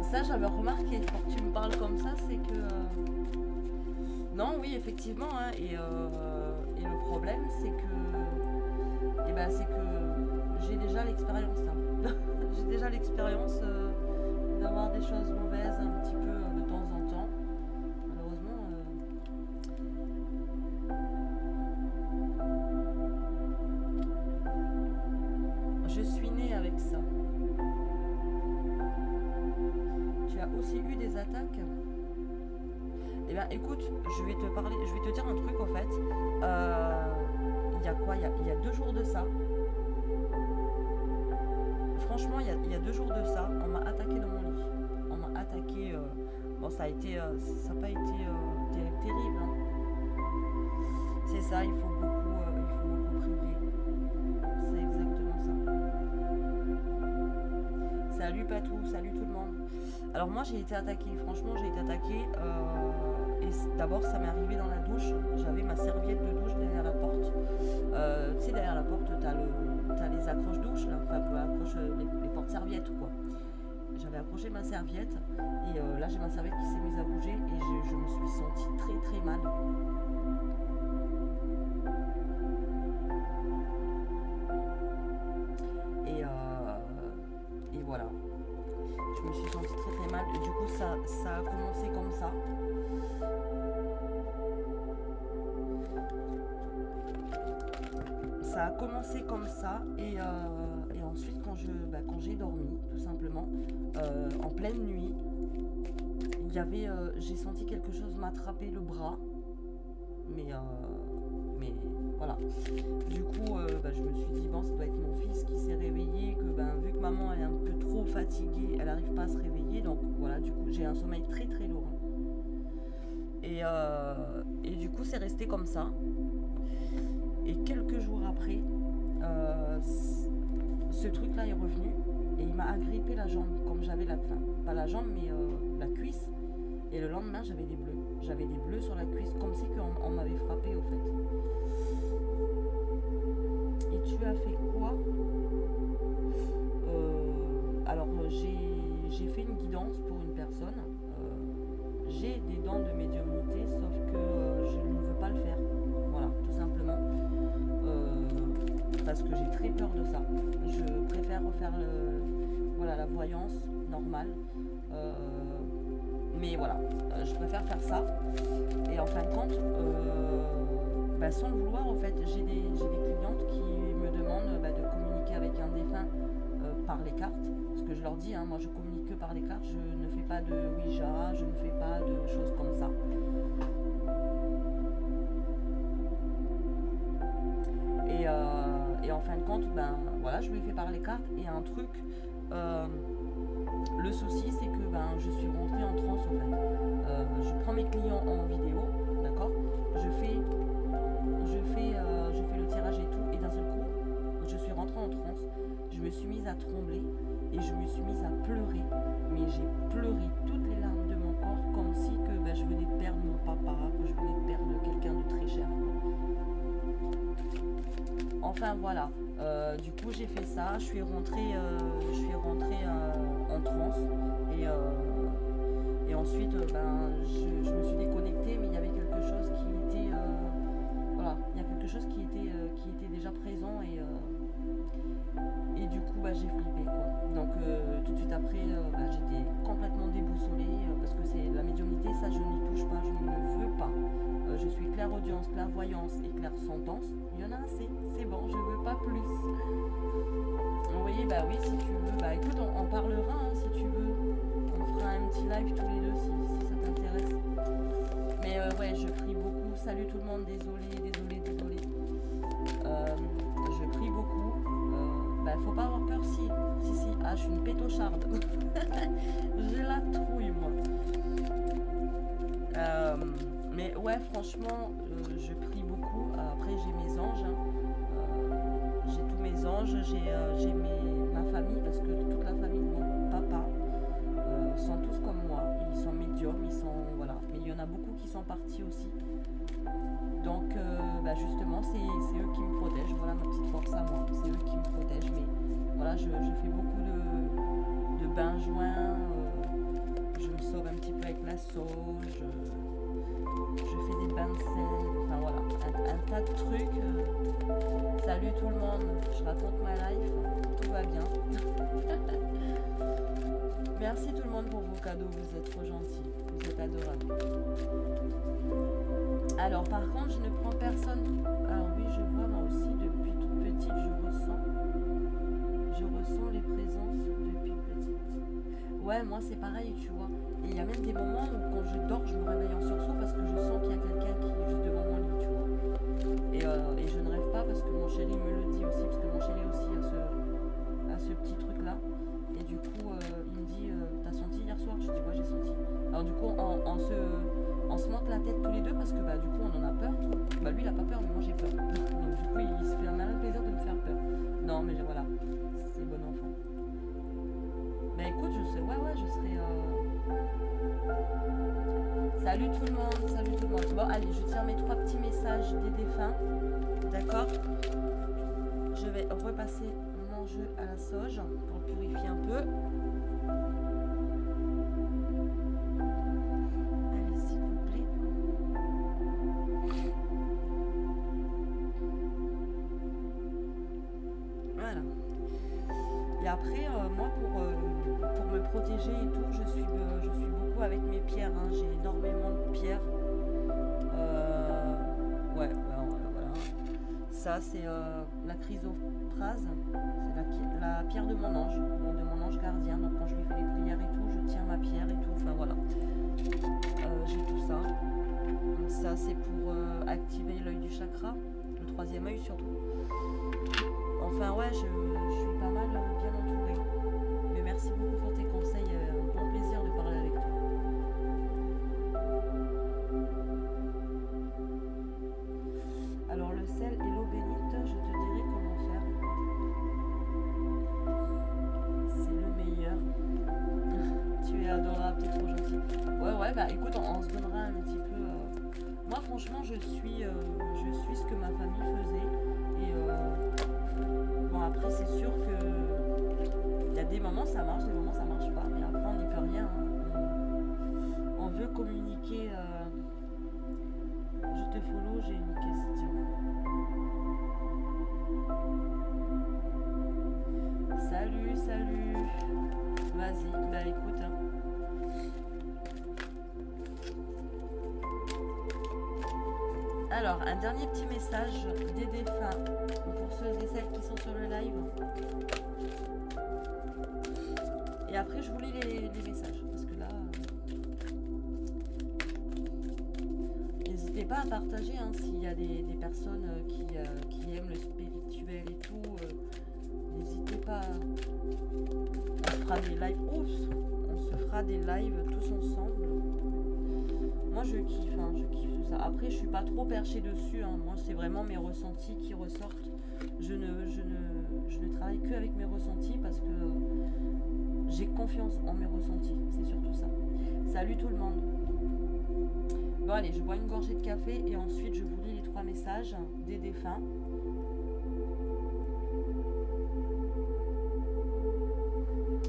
Ça, j'avais remarqué. Quand tu me parles comme ça, c'est que... Non, oui, effectivement. Hein, et le problème, c'est que... c'est que j'ai déjà l'expérience. Hein. J'ai déjà l'expérience d'avoir des choses mauvaises un petit peu de temps en temps. Malheureusement... Je suis née avec ça. Tu as aussi eu des attaques? Eh bien, écoute, je vais te dire un truc en fait. Il y a quoi? Il y a 2 jours de ça. Franchement, il y a 2 jours de ça, on m'a attaqué dans mon lit. On m'a attaqué. Bon, ça n'a pas été terrible. Hein. C'est ça, il faut beaucoup prier. Alors moi j'ai été attaquée, franchement j'ai été attaquée. D'abord ça m'est arrivé dans la douche. J'avais ma serviette de douche derrière la porte. Tu sais, derrière la porte, t'as les accroches douche, là, enfin les portes-serviettes quoi. J'avais accroché ma serviette et là j'ai ma serviette qui s'est mise à bouger et je me suis sentie très très mal. Et voilà, je me suis sentie très très mal et du coup ça a commencé comme ça. Ça a commencé comme ça et ensuite quand j'ai dormi tout simplement en pleine nuit, j'ai senti quelque chose m'attraper le bras, mais voilà. Du coup je me suis dit bon ça doit être mon fils qui s'est réveillé, que vu que maman elle est un peu trop fatiguée, elle n'arrive pas à se réveiller, donc voilà, du coup j'ai un sommeil très très lourd. Et du coup c'est resté comme ça. Et quelques jours après, ce truc-là est revenu et il m'a agrippé la jambe, comme j'avais pas la jambe, mais la cuisse. Et le lendemain, j'avais des bleus. J'avais des bleus sur la cuisse, comme si on m'avait frappé, au fait. Et tu as fait quoi? Alors, j'ai fait une guidance pour une personne. J'ai des dons de médiumnité, sauf que je ne veux pas le faire. Voilà, tout simplement. Parce que j'ai très peur de ça. Je préfère refaire la voyance normale. Mais voilà, je préfère faire ça. Et en fin de compte, sans le vouloir, en fait, j'ai des clientes qui me demandent de communiquer avec un défunt par les cartes. Parce que je leur dis, moi je communique que par les cartes, je ne fais pas de Ouija, je ne fais pas de choses comme ça. Et en fin de compte, voilà, je lui ai fait par les cartes. Et un truc, le souci c'est que je suis rentrée en transe en fait. Je prends mes clients en vidéo, d'accord, je fais le tirage et tout, et d'un seul coup, je suis rentrée en transe, je me suis mise à trembler et je me suis mise à pleurer, mais j'ai pleuré toutes les larmes de mon corps, comme si que je venais de perdre mon papa, que je venais de perdre quelqu'un de très cher. Enfin voilà, du coup j'ai fait ça, je suis rentrée en transe et ensuite je me suis déconnectée, mais il y avait quelque chose qui était il y a quelque chose qui était déjà présent et du coup j'ai flippé quoi. Donc tout de suite après j'étais complètement déboussolée parce que c'est la médiumnité, ça je n'y touche pas, je ne veux pas. Je suis clairaudience, clairvoyance et clairsentence. Il y en a assez, c'est bon, je veux pas plus. Vous voyez, oui, si tu veux. Écoute, on parlera si tu veux. On fera un petit live tous les deux si ça t'intéresse. Mais ouais, je prie beaucoup. Salut tout le monde, désolé. Je prie beaucoup. Faut pas avoir peur si. Ah, je suis une pétocharde. J'ai la trouille, moi. Mais ouais, franchement, je prie beaucoup. Après, j'ai mes anges. J'ai tous mes anges. J'ai ma famille, parce que toute la famille de mon papa sont tous comme moi. Ils sont médiums, voilà. Mais il y en a beaucoup qui sont partis aussi. Donc, justement, c'est eux qui me protègent. Voilà ma petite force à moi. C'est eux qui me protègent. Mais voilà, je fais beaucoup de bains joints. Je me sauve un petit peu avec la sauge. Je fais des bains de sel, enfin voilà, un tas de trucs. Salut tout le monde, je raconte ma life, tout va bien. Merci tout le monde pour vos cadeaux, vous êtes trop gentils, vous êtes adorables. Alors par contre, je ne prends personne. Alors oui, je vois moi aussi depuis toute petite, je ressens les présences depuis petite. Ouais, moi c'est pareil, tu vois. Et il y a même des moments où quand je dors, je me réveille en sursaut parce que je sens qu'il y a quelqu'un qui est juste devant mon lit, tu vois. Et je ne rêve pas parce que mon chéri me le dit aussi, parce que mon chéri aussi a ce petit truc-là. Et du coup, il me dit, t'as senti hier soir? Je dis, ouais, j'ai senti. Alors du coup, on se monte la tête tous les deux parce que du coup, on en a peur. Lui, il a pas peur, mais moi, j'ai peur. Donc du coup, il se fait un malin plaisir de me faire peur. Non, mais voilà, c'est bon enfant. Écoute, je sais, ouais, je serai... Salut tout le monde, salut tout le monde. Bon, allez, je tire mes 3 petits messages des défunts. D'accord? Je vais repasser mon jeu à la sauge pour le purifier un peu. Allez, s'il vous plaît. Voilà. Et après, moi, pour me protéger et tout, je suis beaucoup avec mes pierres. Hein. J'ai énormément de pierres. Ouais, voilà. Ça, c'est la chrysoprase. C'est la pierre de mon ange gardien. Donc, quand je lui fais les prières et tout, je tiens ma pierre et tout. Enfin, voilà. J'ai tout ça. Donc, ça, c'est pour activer l'œil du chakra. Le 3e œil, surtout. Enfin, ouais, je suis pas mal bien entourée. Mais merci beaucoup pour tes conseils. Un grand plaisir de parler avec toi. Alors, le sel et l'eau bénite, je te dirai comment faire. C'est le meilleur. Tu es adorable, t'es trop gentil. Ouais, bah écoute, on se donnera un petit peu. Moi, franchement, je suis ce que ma famille faisait. Et bon, après, c'est sûr que il y a des moments ça marche, des moments ça marche pas. Mais après, on n'y peut rien. Hein. On veut communiquer. Je te follow, j'ai une question. Salut. Vas-y, bah écoute. Hein. Alors, un dernier petit message des défunts pour ceux et celles qui sont sur le live. Et après, je vous lis les messages parce que là, n'hésitez pas à partager hein, s'il y a des personnes qui aiment le spirituel et tout. N'hésitez pas. On se fera des lives. Oups, on se fera des lives tous ensemble. Moi, je kiffe tout ça. Après, je suis pas trop perchée dessus. Hein. Moi, c'est vraiment mes ressentis qui ressortent. Je ne travaille que avec mes ressentis parce que j'ai confiance en mes ressentis. C'est surtout ça. Salut tout le monde. Bon, allez, je bois une gorgée de café et ensuite, je vous lis les 3 messages des défunts.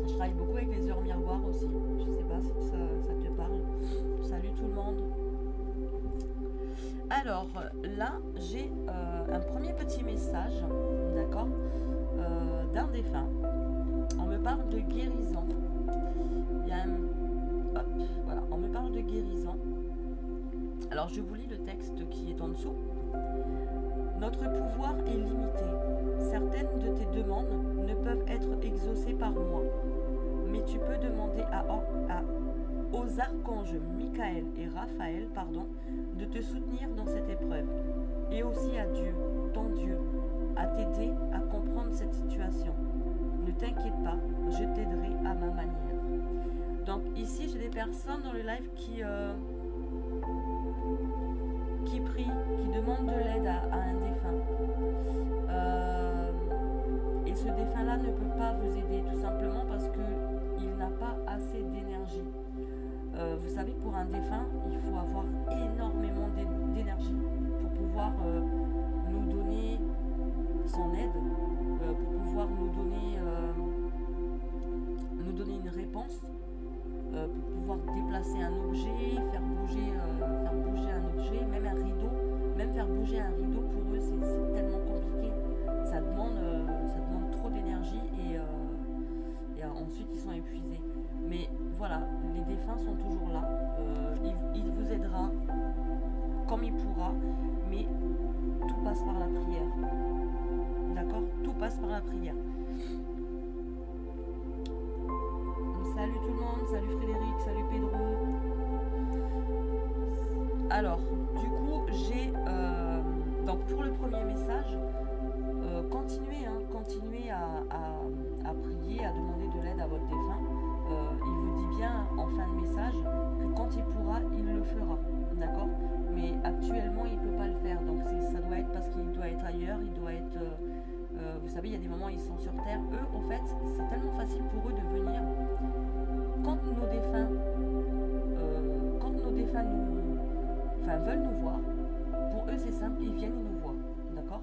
Je travaille beaucoup avec les heures miroirs aussi. Je sais pas si ça te parle. Salut tout le monde. Alors là, j'ai un premier petit message, d'accord, d'un défunt. On me parle de guérison. Il y a voilà, on me parle de guérison. Alors je vous lis le texte qui est en dessous. Notre pouvoir est limité. Certaines de tes demandes ne peuvent être exaucées par moi. Mais tu peux demander aux archanges Michael et Raphaël, de te soutenir dans cette épreuve. Et aussi à Dieu, ton Dieu, à t'aider à comprendre cette situation. Ne t'inquiète pas, je t'aiderai à ma manière. Donc ici, j'ai des personnes dans le live qui prient, qui demandent de l'aide à un défunt. Et ce défunt-là ne peut pas vous aider, tout simplement parce qu'il n'a pas assez d'énergie. Vous savez, pour un défunt, il faut avoir énormément d'énergie pour pouvoir nous donner son aide, pour pouvoir nous donner une réponse, pour pouvoir déplacer un objet, faire bouger un objet, même un rideau, même faire bouger un rideau, pour eux, c'est tellement compliqué. Ça demande trop d'énergie et ensuite ils sont épuisés. Mais voilà, les défunts sont toujours là. Il vous aidera comme il pourra, mais tout passe par la prière. D'accord? Tout passe par la prière. Salut tout le monde, salut Frédéric, salut Pedro. Alors, du coup, j'ai donc pour le premier message, continuez à prier, à demander de l'aide à votre défunt. Il vous dit bien en fin de message que quand il pourra, il le fera, d'accord? Mais actuellement, il ne peut pas le faire, donc ça doit être parce qu'il doit être ailleurs, il doit être... vous savez, il y a des moments où ils sont sur Terre. Eux, en fait, c'est tellement facile pour eux de venir. Quand nos défunts enfin veulent nous voir. Pour eux c'est simple, ils viennent, ils nous voient, d'accord?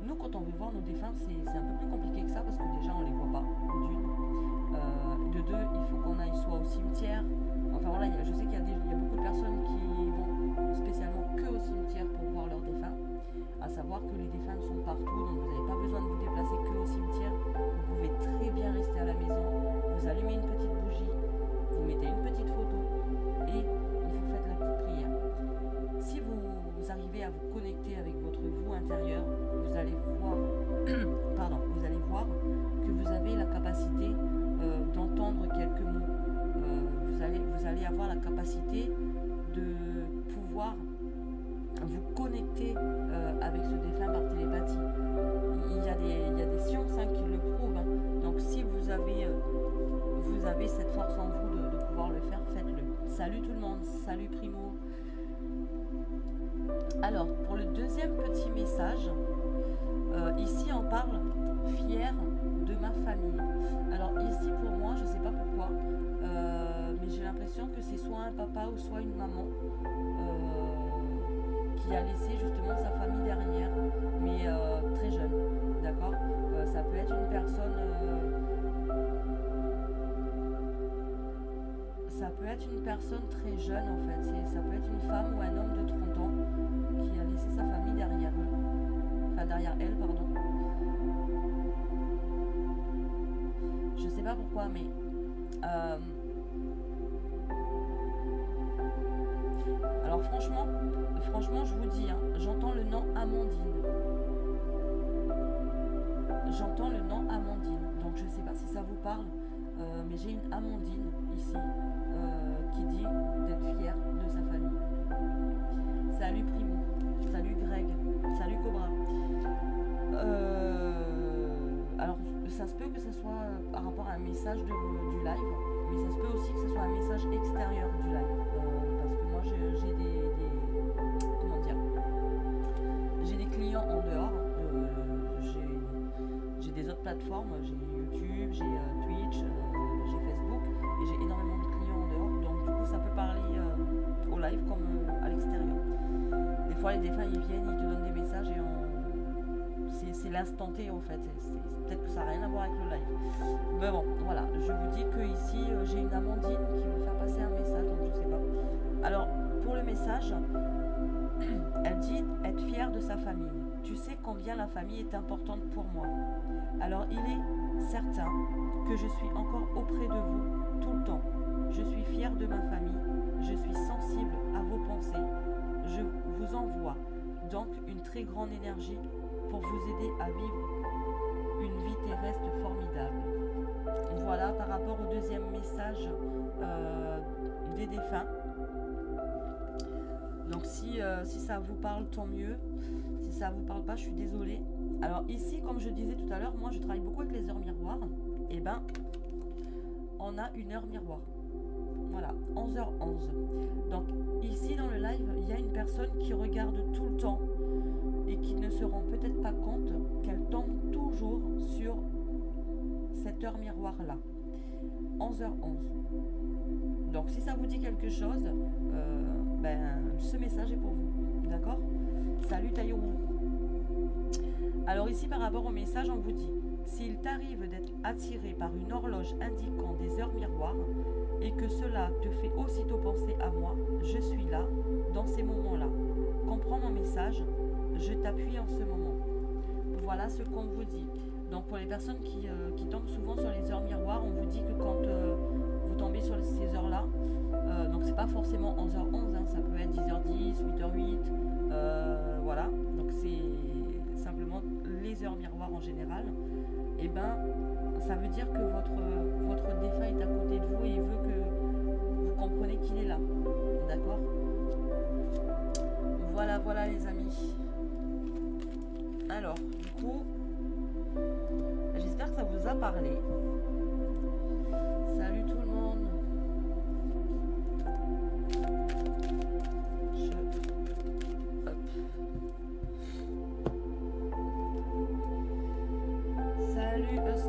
Nous quand on veut voir nos défunts c'est un peu plus compliqué que ça parce que déjà on les voit pas, d'une. De deux, il faut qu'on aille soit au cimetière, enfin voilà, je sais qu'il y a beaucoup de personnes qui vont spécialement que au cimetière pour voir leurs défunts, à savoir que les défunts sont partout, donc vous n'avez pas besoin de vous déplacer que au cimetière, vous pouvez très bien rester à la maison, vous allumez une petite bougie, vous mettez une petite photo et vous faites la petite prière. Si vous arrivez à vous connecter avec votre vous intérieur, vous allez voir, vous allez voir que vous avez la capacité d'entendre quelques mots. Vous allez avoir la capacité de pouvoir vous connecter avec ce défunt par télépathie. Il y a des sciences qui le prouvent. Donc si vous avez cette force en vous de pouvoir le faire, faites-le. Salut tout le monde, salut Primo. Alors, pour le deuxième petit message, ici on parle fier de ma famille. Alors ici pour moi, je sais pas pourquoi, mais j'ai l'impression que c'est soit un papa ou soit une maman qui a laissé justement sa famille derrière, mais très jeune, d'accord. Ça peut être une personne, très jeune en fait. Ça peut être une femme ou un homme de 30 ans qui a laissé sa famille derrière eux, enfin derrière elle, pardon. Je sais pas pourquoi, mais alors franchement, je vous dis, j'entends le nom Amandine. Donc je sais pas si ça vous parle, mais j'ai une Amandine ici qui dit d'être fière de sa famille. Salut Primo, salut Greg, salut Cobra. Alors ça se peut que ce soit par rapport à un message du live, mais ça se peut aussi que ce soit un message extérieur du live, parce que moi j'ai des clients en dehors, j'ai des autres plateformes, j'ai YouTube, j'ai Twitch, j'ai Facebook, et j'ai énormément de clients en dehors, donc du coup ça peut parler au live comme à l'extérieur. Des fois les défunts ils viennent, ils te donnent des messages et c'est l'instant T en fait, peut-être que ça n'a rien à voir avec le live. Mais bon, voilà, je vous dis que ici j'ai une Amandine qui veut faire passer un message, donc je sais pas. Alors, pour le message, elle dit être fière de sa famille. Tu sais combien la famille est importante pour moi. Alors, il est certain que je suis encore auprès de vous tout le temps. Je suis fière de ma famille, je suis sensible à vos pensées. Je vous envoie donc une très grande énergie pour vous aider à vivre une vie terrestre formidable. Voilà par rapport au deuxième message des défunts. Donc si ça vous parle, tant mieux. Si ça vous parle pas, je suis désolée. Alors ici, comme je disais tout à l'heure, moi je travaille beaucoup avec les heures miroirs. Et ben, on a une heure miroir. Voilà, 11h11. Donc ici dans le live, il y a une personne qui regarde tout le temps et qui ne se rend peut-être pas compte qu'elle tombe toujours sur cette heure miroir là. 11h11. Donc si ça vous dit quelque chose, ce message est pour vous. D'accord? Salut Taïrou. Alors ici par rapport au message, on vous dit: s'il t'arrive d'être attiré par une horloge indiquant des heures miroirs et que cela te fait aussitôt penser à moi, je suis là, dans ces moments-là. Comprends mon message, je t'appuie en ce moment. Voilà ce qu'on vous dit. Donc pour les personnes qui tombent souvent sur les heures miroirs, on vous dit que quand vous tombez sur ces heures-là, donc c'est pas forcément 11h11, ça peut être 10h10, 8h08, voilà. Donc c'est simplement les heures miroirs en général. Et ben ça veut dire que votre défunt est à côté de vous et il veut que vous compreniez qu'il est là. D'accord? Voilà les amis. Alors, du coup, j'espère que ça vous a parlé. Salut tout le monde. Hop. Salut Us.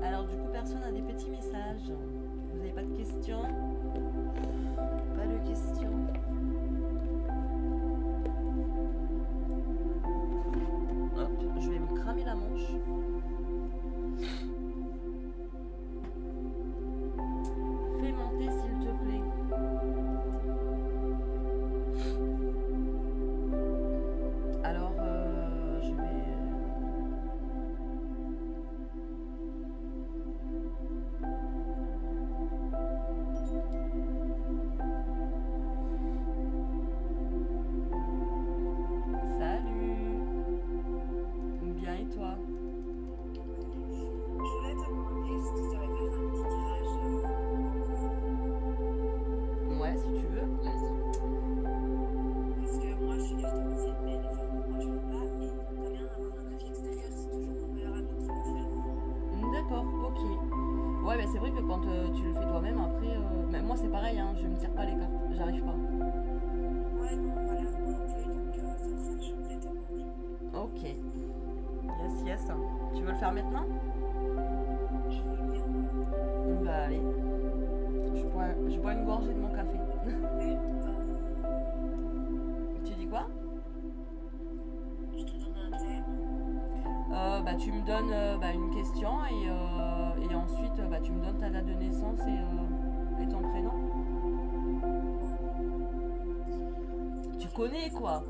Alors du coup, personne n'a des c'est pareil, hein, je me tire pas les cartes, j'arrive pas. Ouais, non, voilà, moi non plus, donc c'est pour ça que je voulais te demander. Ok. Yes, yes. Tu veux le faire maintenant? Je veux bien. Bah allez. Je bois une gorgée de mon café. Ouais, Tu dis quoi? je te donne un thème. Bah, tu me donnes une question et ensuite bah, tu me donnes ta date de naissance et ton prénom. Tu connais quoi?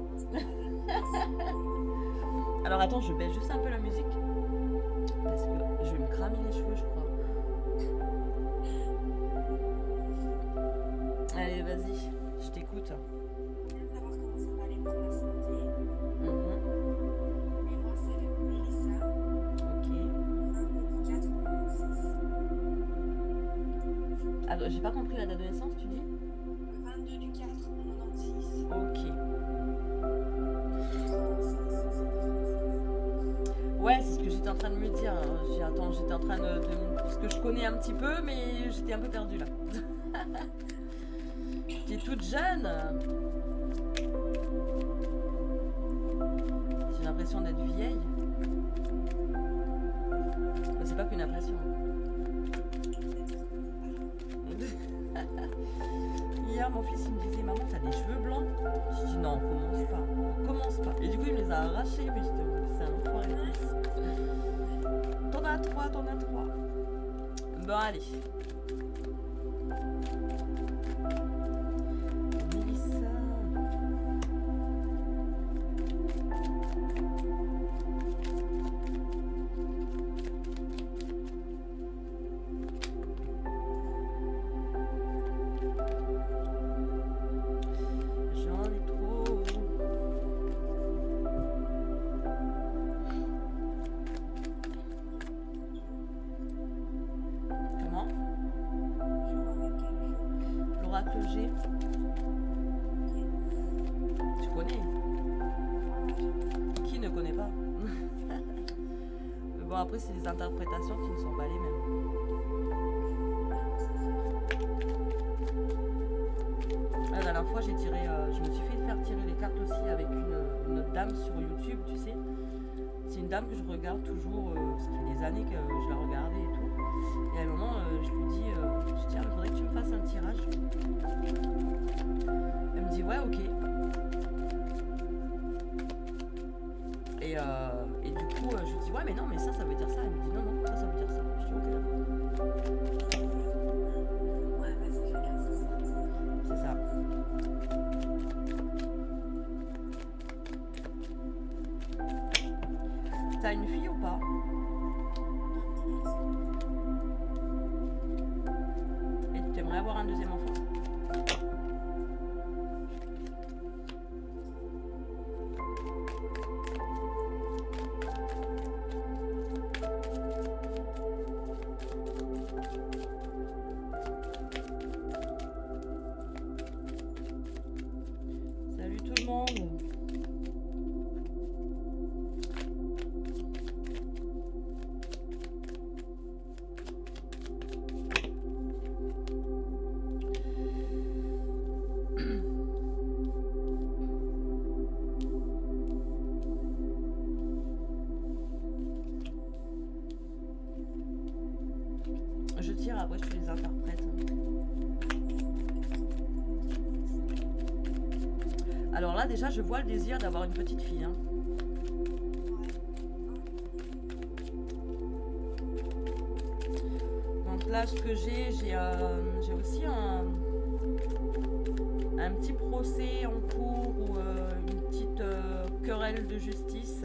Alors attends, je baisse juste un peu la musique parce que je vais me cramer les cheveux, je crois. Allez, vas-y, je t'écoute. Je viens de savoir comment ça va aller pour la santé. Mhm. Et moi, c'est Mélissa, Ok. 22 du 4 96. Alors, j'ai pas compris la date de naissance, tu dis? Le 22 du 4 96. Ok. Ouais, c'est ce que j'étais en train de me dire. Attends, j'étais en train parce que je connais un petit peu, mais j'étais un peu perdue là. Tu es toute jeune. J'ai l'impression d'être vieille. Bah, c'est pas qu'une impression. Hier, mon fils il me disait, maman, t'as des cheveux blancs? Je dis non, on commence pas. Et du coup, il me les a arrachés, mais c'est un enfoiré. T'en as trois. Bon, allez. Mélissa. J'en ai trop. Comment? L'oracle G. Tu connais? Qui ne connaît pas? Mais bon, après, c'est des interprétations qui ne sont pas les mêmes. La dernière fois, je me suis fait faire tirer les cartes aussi avec une autre dame sur YouTube, tu sais. C'est une dame que je regarde toujours, ça fait des années que je la regardais et tout. Et à un moment, je lui dis, je dis, ah, il faudrait que tu me fasses un tirage. Elle me dit, ouais, ok. Et du coup, je lui dis, ouais, mais non, mais ça veut dire ça. Elle me dit, non, non, ça veut dire ça. Je dis, ok, d'accord. Ouais, vas-y, chacun ses sens. C'est ça. T'as une fille ou pas? Et tu aimerais avoir un deuxième enfant? Salut tout le monde. Je tire, après je te les interprète. Alors là déjà je vois le désir d'avoir une petite fille. Hein. Donc là ce que j'ai aussi un petit procès en cours ou une petite querelle de justice.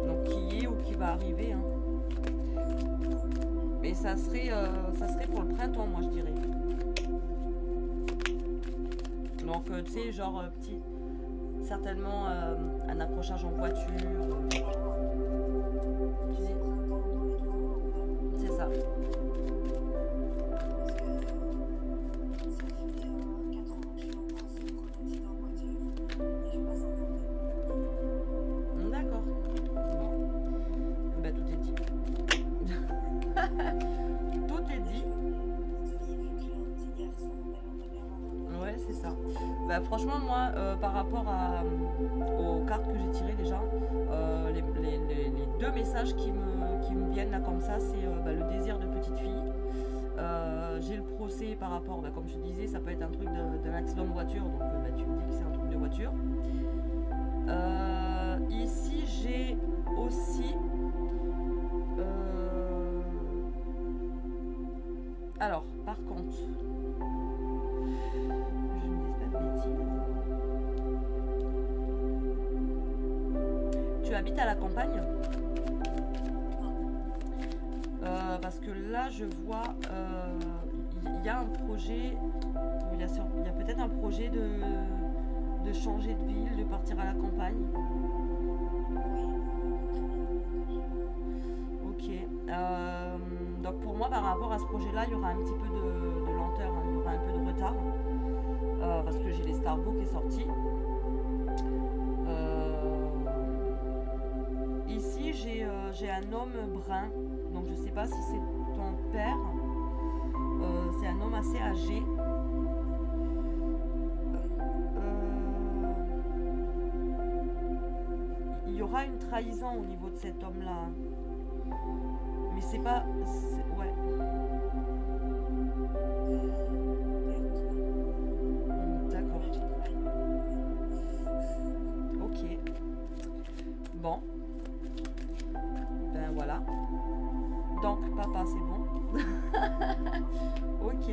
Donc qui est ou qui va arriver. Hein. Mais ça serait pour le printemps, moi je dirais. Donc tu sais, genre petit, certainement un accrochage en voiture. Tu sais, c'est ça. D'accord. Bon. Bah tout est dit. Tout Bah, franchement, moi, par rapport aux cartes que j'ai tirées déjà, les deux messages qui me viennent là comme ça, c'est bah, le désir de petite fille. J'ai le procès par rapport, bah, comme je te disais, ça peut être un truc d'un accident de voiture, donc bah, tu me dis que c'est un truc de voiture. Ici, j'ai aussi... alors, par contre, je ne dis pas de bêtises. Tu habites à la campagne? Parce que là, je vois, il y a un projet, il y a peut-être un projet de changer de ville, de partir à la campagne. Ok. Donc pour moi, par rapport à ce projet-là, il y aura un petit peu de lenteur, hein, il y aura un peu de retard, parce que j'ai l'escargot qui est sorti. Ici, j'ai un homme brun, donc je sais pas si c'est ton père. C'est un homme assez âgé. Il y aura une trahison au niveau de cet homme-là. Mais c'est pas... ouais. D'accord. Ok. Bon. Ben voilà. Donc, papa, c'est bon. Ok.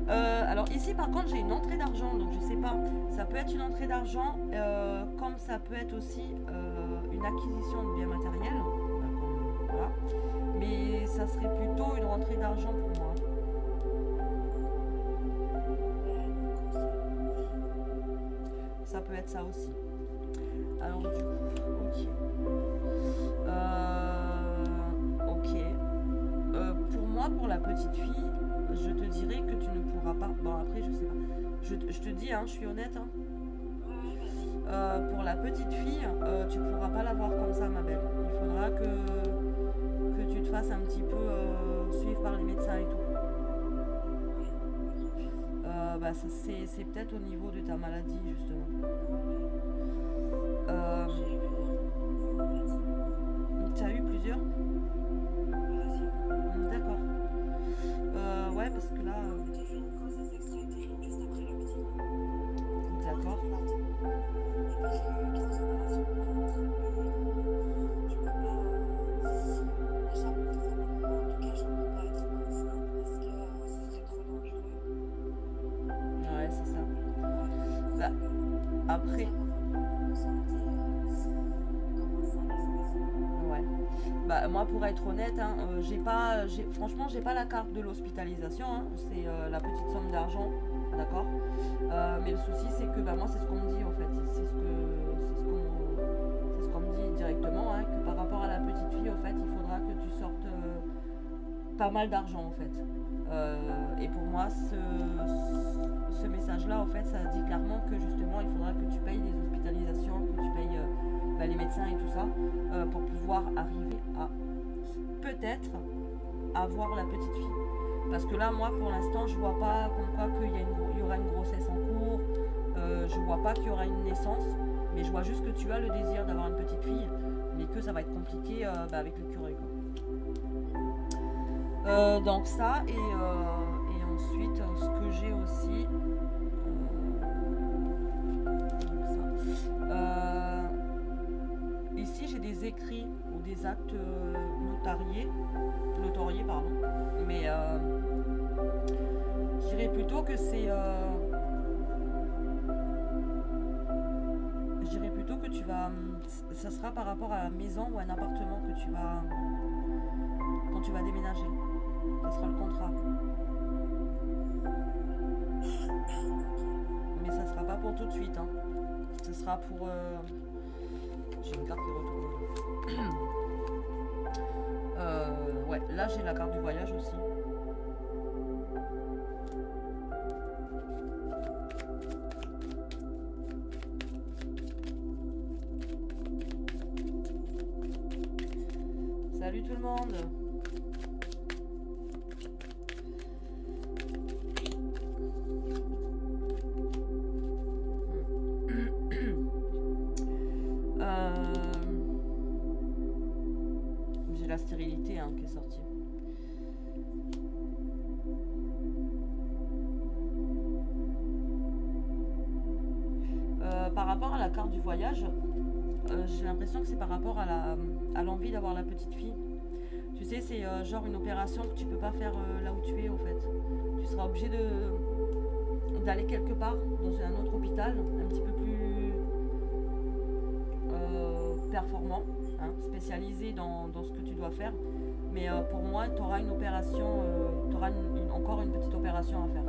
Alors ici, par contre, j'ai une entrée d'argent. Donc, je sais pas. Ça peut être une entrée d'argent, comme ça peut être aussi une acquisition de biens matériels. Voilà. Mais ça serait plutôt une rentrée d'argent pour moi. Ça peut être ça aussi. Alors du coup, ok. Pour moi, pour la petite fille, je te dirais que tu ne pourras pas. Bon après, je sais pas. Je te dis, hein, je suis honnête. Hein. Pour la petite fille, tu pourras pas la voir comme ça, ma belle. Il faudra que tu te fasses un petit peu suivre par les médecins et tout. Bah, c'est peut-être au niveau de ta maladie, justement. Tu as eu plusieurs? D'accord. Ouais, parce que là... D'accord. Ouais, c'est ça. Bah, après... Ouais. Bah, moi, pour être honnête, hein, franchement, j'ai pas la carte de l'hospitalisation. Hein. C'est la petite somme d'argent, d'accord. Mais le souci, c'est que bah, moi, c'est ce qu'on me dit en fait. C'est ce qu'on me dit directement, hein, que par rapport à la petite fille, en fait, il faudra que tu sortes pas mal d'argent en fait. Et pour moi, ce message-là, en fait, ça dit clairement que justement, il faudra que tu payes les hospitalisations, que tu payes bah, les médecins et tout ça, pour pouvoir arriver à peut-être avoir la petite fille. Parce que là, moi, pour l'instant, je vois pas comme quoi il y aura une grossesse en cours, je vois pas qu'il y aura une naissance, mais je vois juste que tu as le désir d'avoir une petite fille, mais que ça va être compliqué bah, avec le curé, quoi. Donc ça, et ensuite, ce que j'ai aussi... ici, j'ai des écrits ou des actes notariés, pardon, mais je dirais plutôt que c'est... je dirais plutôt que tu vas... ça sera par rapport à la maison ou à un appartement que tu vas... quand tu vas déménager. Ça sera le contrat. Mais ça sera pas pour tout de suite. Hein. Ça sera pour... j'ai une carte qui retourne. Ouais, là j'ai la carte du voyage aussi. Salut tout le monde. rapport à la carte du voyage, j'ai l'impression que c'est par rapport à l'envie d'avoir la petite fille. Tu sais, c'est genre une opération que tu peux pas faire là où tu es, au fait. Tu seras obligé d'aller quelque part, dans un autre hôpital, un petit peu plus performant, hein, spécialisé dans ce que tu dois faire. Mais pour moi, tu auras une opération, tu auras encore une petite opération à faire.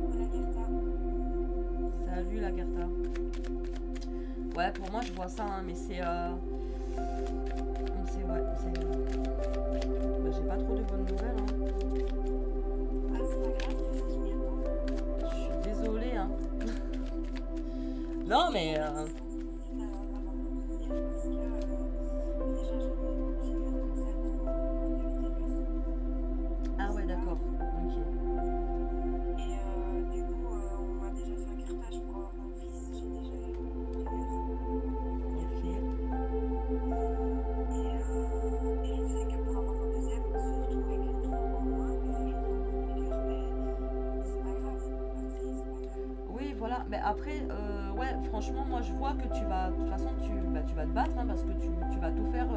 Voilà, Gerta. Salut la Gerta. Ouais, pour moi, je vois ça, hein, mais c'est... ouais, bah, j'ai pas trop de bonnes nouvelles, hein. Ah, c'est pas grave, tu fais combien de temps? Je suis désolée, hein. Non, mais... Avant de dire, parce que déjà j'ai un entraînement de l'utérus. Ah ouais, d'accord. Ok. Et du coup, on m'a déjà fait un curtage pour avoir mon fils. J'ai déjà eu Ok. Et je sais que pour avoir un deuxième, surtout avec les 3 mois en moins, je vais beaucoup de piqûres, mais c'est pas grave, c'est pas triste, c'est pas grave. Oui, voilà. Mais après, ouais, franchement, moi, je vois que tu vas... De toute façon, tu vas te battre, hein, parce que tu vas tout faire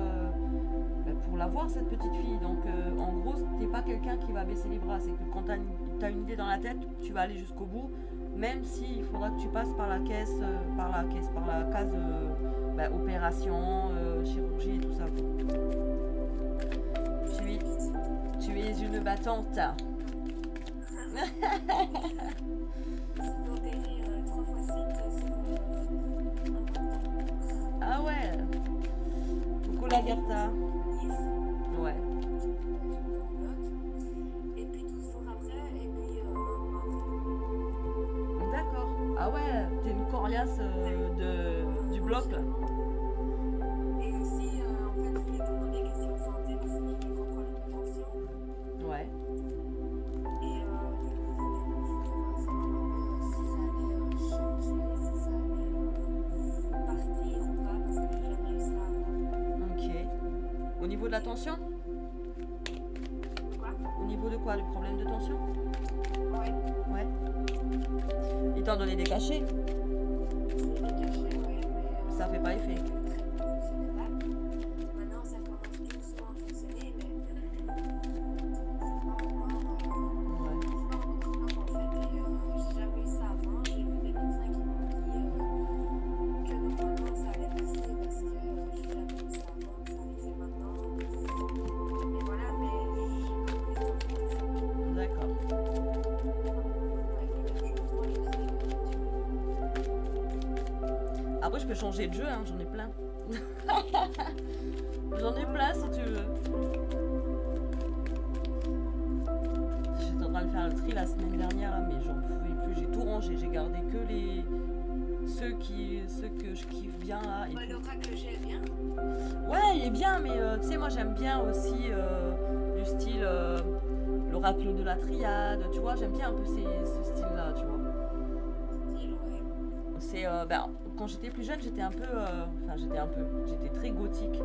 pour l'avoir, cette petite fille. Donc, en gros, t'es pas quelqu'un qui va baisser les bras. C'est que quand t'as une idée dans la tête, tu vas aller jusqu'au bout, même s'il faudra que tu passes par la caisse, par la case opération, chirurgie et tout ça, quoi. Tu es une battante. D'opérer 3 fois 7 sur un temps. Ah ouais. Coucou la Gerta. Ouais. Et puis 12 jours après, et puis un mois après. D'accord. Ah ouais, t'es une coriace du bloc là. Et aussi, en fait, je voulais te demander question santé parce que j'ai des gros problèmes de tension. Ouais. Et du coup, je voulais savoir si ça allait changer, si ça allait partir ou pas, parce que j'ai jamais eu ça avant. Ok. Au niveau de la tension? Quoi? Au niveau de quoi? Le problème de tension? Ouais, Ouais. Ils t'ont donné des cachets? je l'ai caché, ouais, mais Ça fait pas effet. le traitement ne fonctionnait pas. Maintenant, ça commence doucement à fonctionner, mais c'est pas Ouais. encore fort en fait. Et j'ai jamais eu ça avant. J'ai vu des médecins qui m'ont dit que normalement ça allait passer parce que j'ai jamais eu ça avant, que ça arrivait maintenant. Et voilà, mais j'ai pas plus d'informations. D'accord. Moi, je sais que tu Après, je peux changer de jeu, hein, j'en ai plein. J'en ai plein si tu veux. J'étais en train de faire le tri la semaine dernière, là, mais j'en pouvais plus. J'ai tout rangé. J'ai gardé que ceux que je kiffe bien là. Et Bah, tout. l'oracle, j'ai bien. Ouais, il est bien, mais tu sais, moi j'aime bien aussi du style l'oracle de la triade. Tu vois, j'aime bien un peu ce style-là, tu vois. Style, ouais. C'est quand j'étais plus jeune, j'étais j'étais très gothique.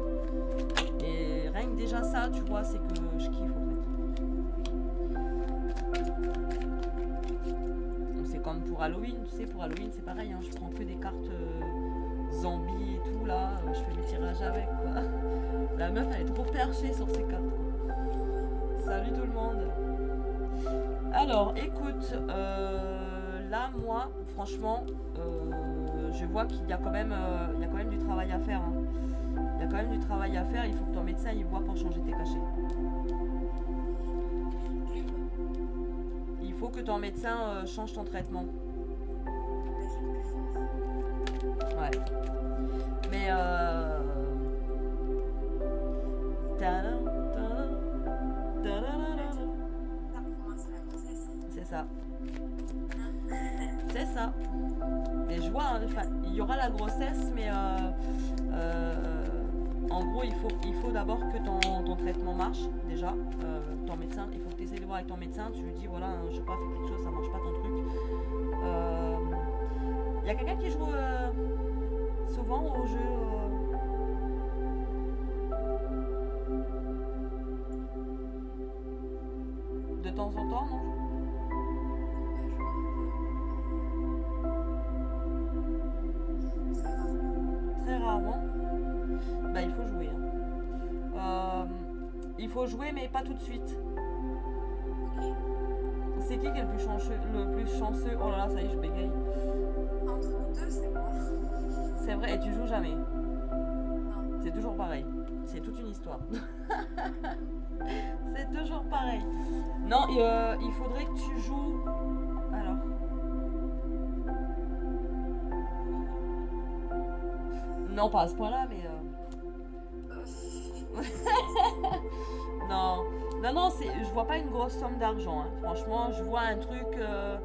Et rien que déjà ça, tu vois, c'est que je kiffe en fait. Donc, c'est comme pour Halloween, tu sais, pour Halloween c'est pareil, hein, je prends que des cartes zombies et tout là, je fais mes tirages avec quoi. La meuf elle est trop perchée sur ses cartes quoi. Salut tout le monde. Alors écoute, là moi franchement je vois qu'il y a quand même du travail à faire, hein. Il y a quand même du travail à faire, il faut que ton médecin il voit pour changer tes cachets. Il faut que ton médecin change ton traitement. Ouais. Mais tadam, tadam, tadadadada. Ça, pour moi, c'est la grossesse. C'est ça. C'est ça. Et je vois, hein, enfin, il y aura la grossesse, mais en gros, il faut d'abord que ton traitement marche, déjà. Ton médecin, il faut que tu essaies de voir avec ton médecin. Tu lui dis, voilà, hein, je sais pas, fais quelque chose, ça marche pas ton truc. Il y a quelqu'un qui joue souvent au jeu de temps en temps, non? faut jouer, mais pas tout de suite. Ok. C'est qui est le plus chanceux? Oh là là, ça y est, je bégaye. Entre nous deux, c'est moi. C'est vrai, et tu joues jamais. Non. C'est toujours pareil. C'est toute une histoire. C'est toujours pareil. Non, il faudrait que tu joues. Alors. Non, pas à ce point-là, mais. Non, non, non, je vois pas une grosse somme d'argent. Hein. Franchement, je vois un truc. De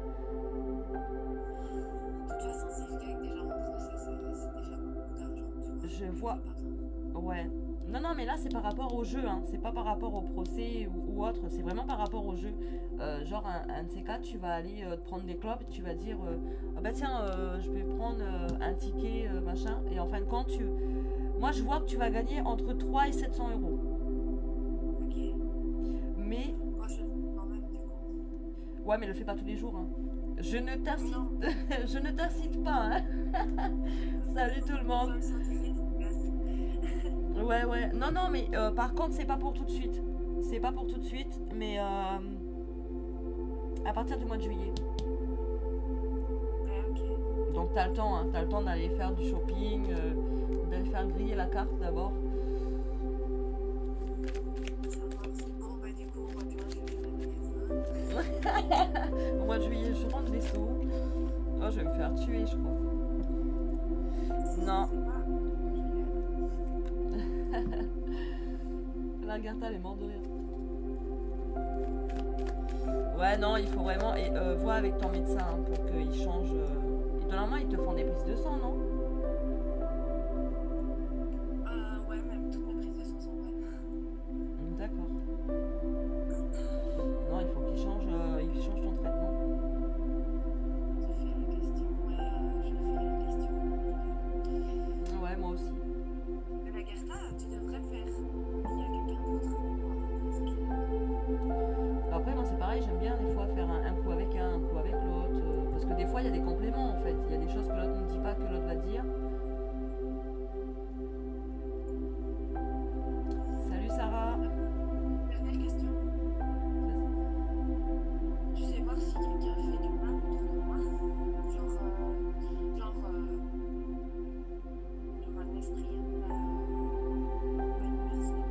toute façon, si je gagne déjà mon procès, c'est déjà beaucoup d'argent. Je vois. Ouais. Non, non, mais là, c'est par rapport au jeu. Hein. C'est pas par rapport au procès ou autre. C'est vraiment par rapport au jeu. Genre, un de ces quatre, tu vas aller te prendre des clopes. Tu vas dire ah bah tiens, je vais prendre un ticket, machin. Et en fin de compte, moi, je vois que tu vas gagner entre 3 et 700 euros. Ok. Mais. Moi, je le fais quand même, du coup. Ouais, mais le fais pas tous les jours. Hein. Je ne t'incite, Non. je ne t'incite pas. Hein. Salut tout le monde. Ouais, ouais. Non, non, mais par contre, c'est pas pour tout de suite. C'est pas pour tout de suite, mais à partir du mois de juillet. Ouais, ok. Donc t'as le temps, hein. T'as le temps d'aller faire du shopping, d'aller faire griller la carte d'abord. Ça marche. Bon, bah, du coup, moi, tu vois, je vais faire la Au mois de juillet, je rentre des sous. Oh, je vais me faire tuer, je crois. Non. La Gerta, elle est morte de rire. Ouais, non, il faut vraiment. Et vois avec ton médecin hein, pour qu'il change. Normalement, ils te font des prises de sang, non? Ouais, même toutes mes prises de sang sont bonnes. D'accord. Non, il faut qu'il change ton traitement. Je fais la question, ouais, je fais la question. Ouais, moi aussi. Mais la Gerta, tu devrais faire. Il y a quelqu'un d'autre. Après, moi, c'est pareil, j'aime bien des fois faire un coup avec un coup avec l'autre. Parce que des fois, il y a des compléments en fait. Il y a des choses que l'autre ne dit pas, que l'autre va dire. Salut Sarah. Dernière question. Tu sais voir si quelqu'un fait du mal autour de moi? Genre un esprit, pas une personne.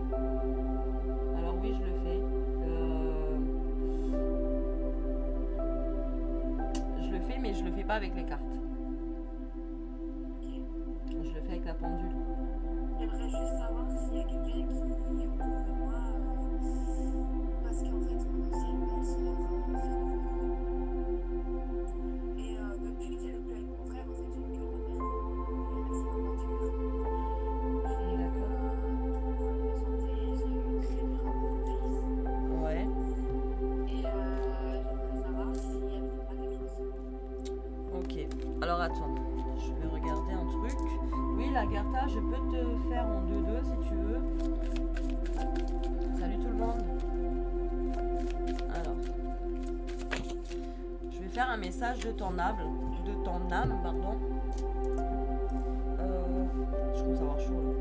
Alors oui, je le fais. Je le fais, mais je le fais pas avec les cartes. Ok. Je le fais avec la pendule. J'aimerais juste savoir s'il y a quelqu'un qui est autour de moi. Parce qu'en fait, mon ancienne belle-sœur fait du vélo. Et depuis qu'elle est plus avec mon frère, en fait, j'ai eu que de la merde. Elle est restée en voiture. Et D'accord. pour problème de santé, j'ai eu une très dure abdominopathe. Ouais. Et j'aimerais savoir si elle fait pas quelque chose. Ok. Alors attends, je vais regarder un truc. Oui, la Gerta, je peux te faire en 2-2 si tu veux. Salut tout le monde. Alors, je vais faire un message de ton âme, pardon. Je commence à avoir chaud là.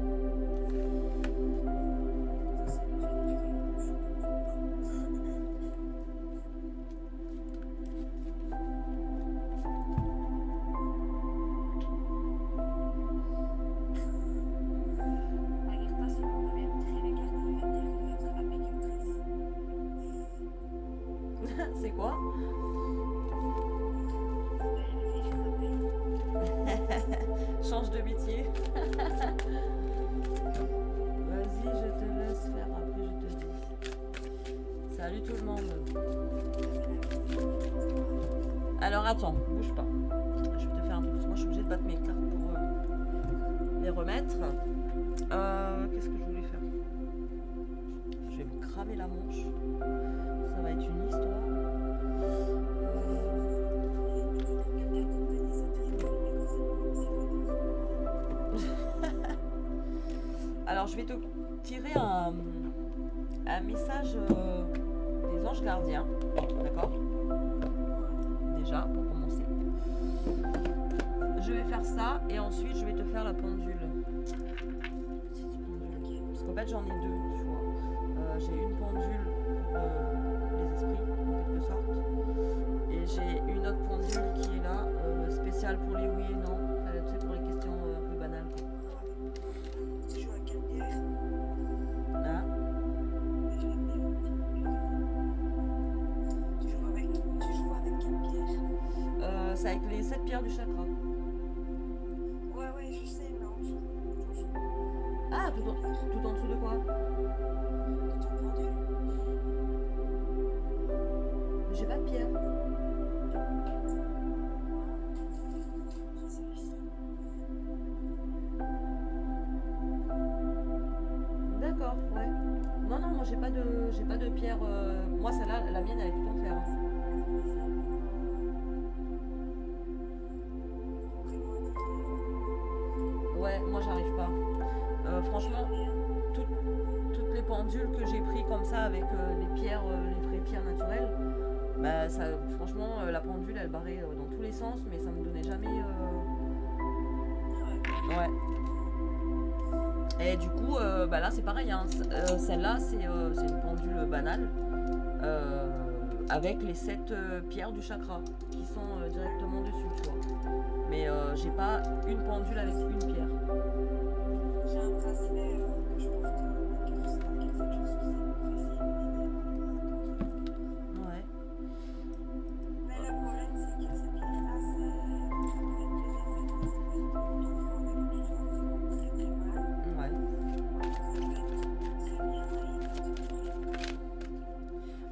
Ça, c'est une vraie La Gerta, si on devait me tirer les cartes, il va dire qu'il va être apicultrice. C'est quoi? Change de métier. Vas-y, je te laisse faire, après je te dis. Salut tout le monde. Alors attends, bouge pas. Je vais te faire un truc, parce que moi je suis obligée de battre mes cartes pour les remettre. Qu'est-ce que je voulais faire? Je vais me cramer la manche. Ça va être une histoire. Alors je vais te tirer un message des anges gardiens, d'accord? Déjà, pour commencer. Je vais faire ça et ensuite je vais te faire la pendule. Petite pendule. Parce qu'en fait j'en ai deux, tu vois. j'ai une pendule pour les esprits, en quelque sorte. Et j'ai une autre pendule qui est là, spéciale pour les oui et non. Enfin, tu sais, pour les questions un peu banales, quoi. Tu joues à quelle pierre? Hein? Tu joues avec quelle pierre? C'est avec les 7 pierres du chakra. Ouais, je sais, mais en dessous. Ah, tout en dessous de quoi? De ton pendule. J'ai pas de pierre. D'accord, ouais. Non, moi j'ai pas de pierre. Moi celle-là, la mienne elle est tout en fer, hein. Ouais, moi j'arrive pas. Franchement, toutes les pendules que j'ai pris comme ça avec les pierres, les vraies pierres naturelles, bah ça, franchement, la pendule elle barrait dans tous les sens, mais ça me donnait jamais. Ouais. Et du coup, bah là c'est pareil, hein. Celle-là c'est une pendule banale avec les 7 pierres du chakra qui sont directement dessus, tu vois. Mais j'ai pas une pendule avec une pierre. J'ai un bracelet que je porte quelque chose pour essayer de m'aider à Ouais. mais le problème, c'est que cette pierre-là, ça peut être très mal. Ouais.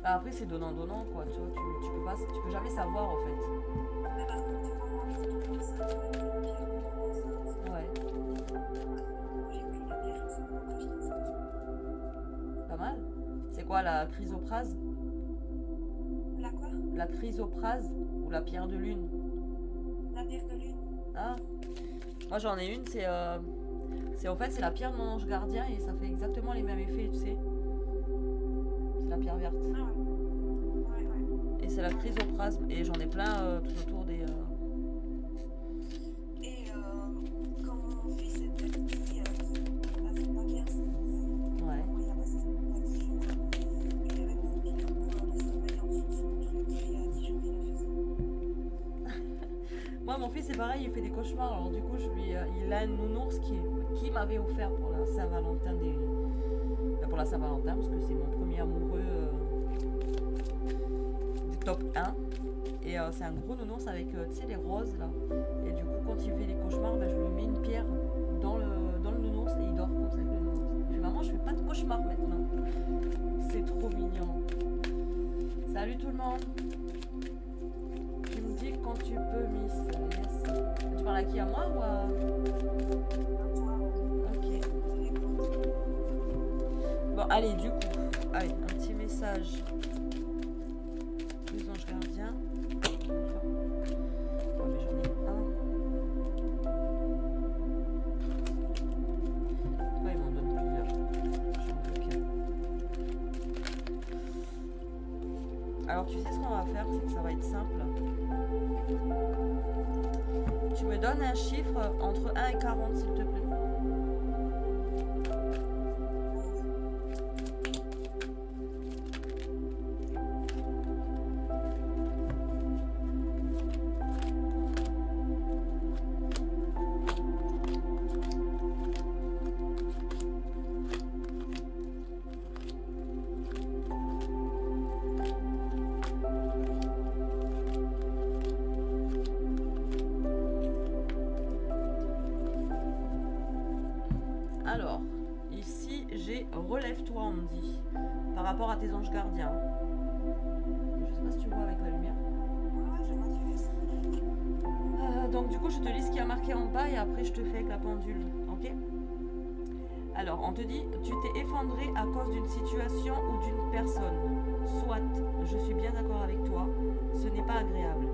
Bah après c'est donnant quoi, tu vois, tu peux jamais savoir en fait. Mais par contre, vraiment, quand on pense à une pierre Ouais. j'ai pris la pierre récemment quand j'étais enceinte. Pas mal. C'est quoi la chrysoprase? La quoi? La chrysoprase ou la pierre de lune? La pierre de lune. Ah. Moi j'en ai une, c'est en fait c'est la pierre de mon ange gardien et ça fait exactement les mêmes effets, tu sais. C'est la pierre verte. Ah ouais. Et c'est la chrysoprase et j'en ai plein tout autour des. Et quand mon fils était petit, à cette baguette, Ouais. il y a passé 10 jours, il avait mon pied pour le sommeil en dessous de son truc, et à 10 jours, il a fait ça. Moi mon fils c'est pareil, il fait des cauchemars. Alors du coup il a un nounours qui m'avait offert pour la Saint-Valentin pour la Saint-Valentin parce que c'est mon premier amoureux du top 1. Et c'est un gros nounours avec tu sais les roses là. Et du coup quand il fait les cauchemars, bah, je lui mets une pierre dans le nounours et il dort comme ça avec le nounours. Il fait maman je fais pas de cauchemars maintenant. C'est trop mignon. Salut tout le monde. Tu me dis quand tu peux Miss. Yes. Tu parles à qui, à moi ou à... Ok. Bon allez du coup. Allez, un petit message. Les anges gardiens. Oh mais j'en ai un. Ouais, ils m'en donnent plusieurs. J'en veux qu'un. Alors tu sais ce qu'on va faire, c'est que ça va être simple. Tu me donnes un chiffre entre 1 et 40 s'il te plaît. Alors, ici j'ai relève-toi, on me dit, par rapport à tes anges gardiens. Je sais pas si tu vois avec la lumière. Ouais, je vois, tu fais ça. Donc du coup, je te lis ce qui a marqué en bas et après je te fais avec la pendule, ok? Alors, on te dit, tu t'es effondré à cause d'une situation ou d'une personne. Soit, je suis bien d'accord avec toi, ce n'est pas agréable.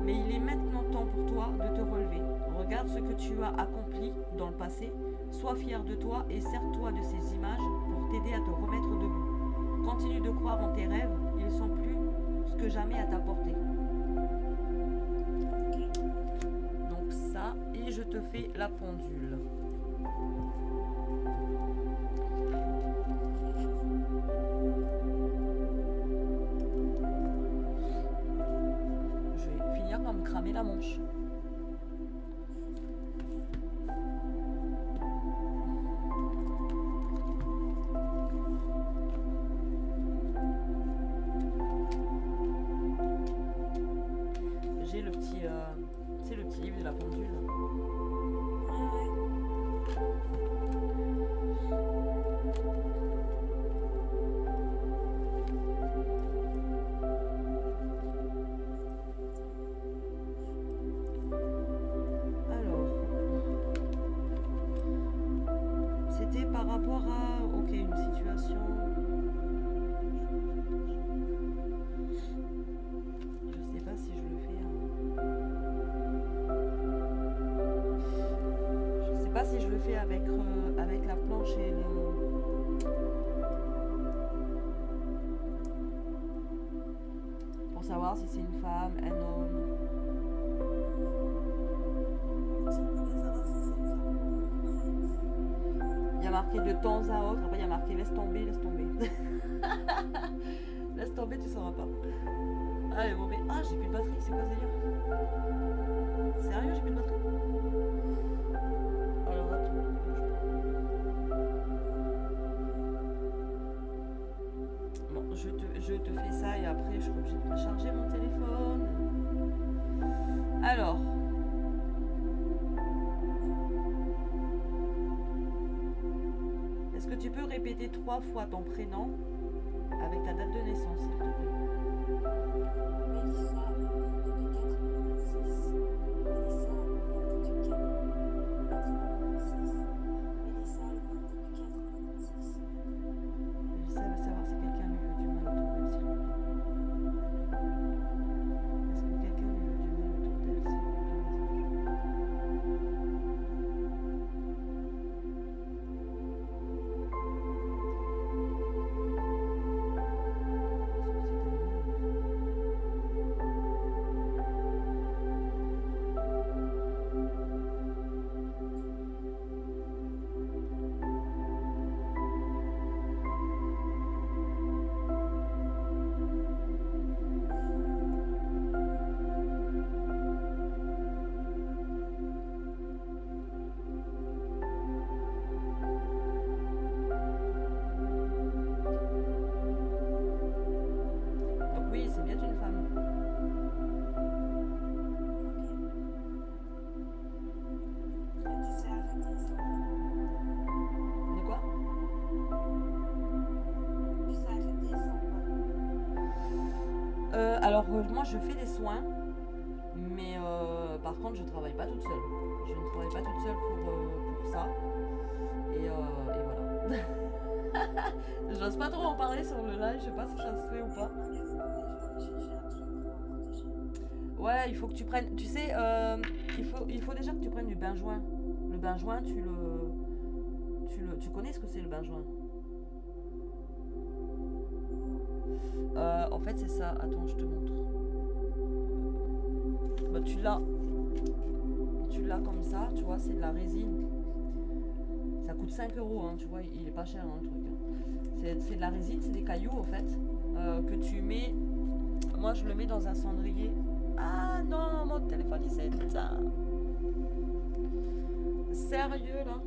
Mais il est maintenant temps pour toi de te relever. Regarde ce que tu as accompli dans le passé. Sois fier de toi et sers-toi de ces images pour t'aider à te remettre debout. Continue de croire en tes rêves, ils sont plus que jamais à ta portée. Donc ça, et je te fais la pendule. fermer la manche. J'ai le petit, c'est le petit livre de la pendule. Alors, c'était par rapport à, ok, une situation. Je sais pas si je le fais. Je sais pas si je le fais avec avec la planche et le. Pour savoir si c'est une femme, un homme. Il y a marqué de temps à autre, après il y a marqué laisse tomber, laisse tomber. Laisse tomber, tu sauras pas. Allez, bon, mais. Ah, j'ai plus de batterie, c'est quoi ce délire? Sérieux, j'ai plus de batterie? Alors, attends. Bon, je te fais ça et après je suis obligée de charger mon téléphone. Alors. Est-ce que tu peux répéter 3 fois ton prénom avec ta date de naissance, s'il te plaît? Mélissa, 2286. Mélissa, le 22 J'essaie de savoir si quelqu'un lui veut du mal autour d'elle, s'il vous plaît. Est-ce que quelqu'un lui veut du mal autour d'elle, s'il vous plaît, mes Donc oui, c'est bien une femme. Tu sais arrêter ça. De quoi? Tu sais arrêter ça ou pas? Alors, moi, je fais des soins, mais par contre, je travaille pas toute seule. Je ne travaille pas toute seule pour ça. Et voilà. J'ose pas trop en parler sur le live, je sais pas si ça se fait ou pas. Ouais, il faut que tu prennes. Tu sais, il faut déjà que tu prennes du benjoin. Le benjoin, tu connais ce que c'est le benjoin? En fait, c'est ça. Attends, je te montre. Bah, tu l'as comme ça, tu vois, c'est de la résine. Ça coûte 5 €, hein, tu vois, il est pas cher, hein, le truc. Hein. C'est de la résine, c'est des cailloux, en fait, que tu mets. Moi, je le mets dans un cendrier. Ah non, mon téléphone, il s'est éteint. Sérieux, là?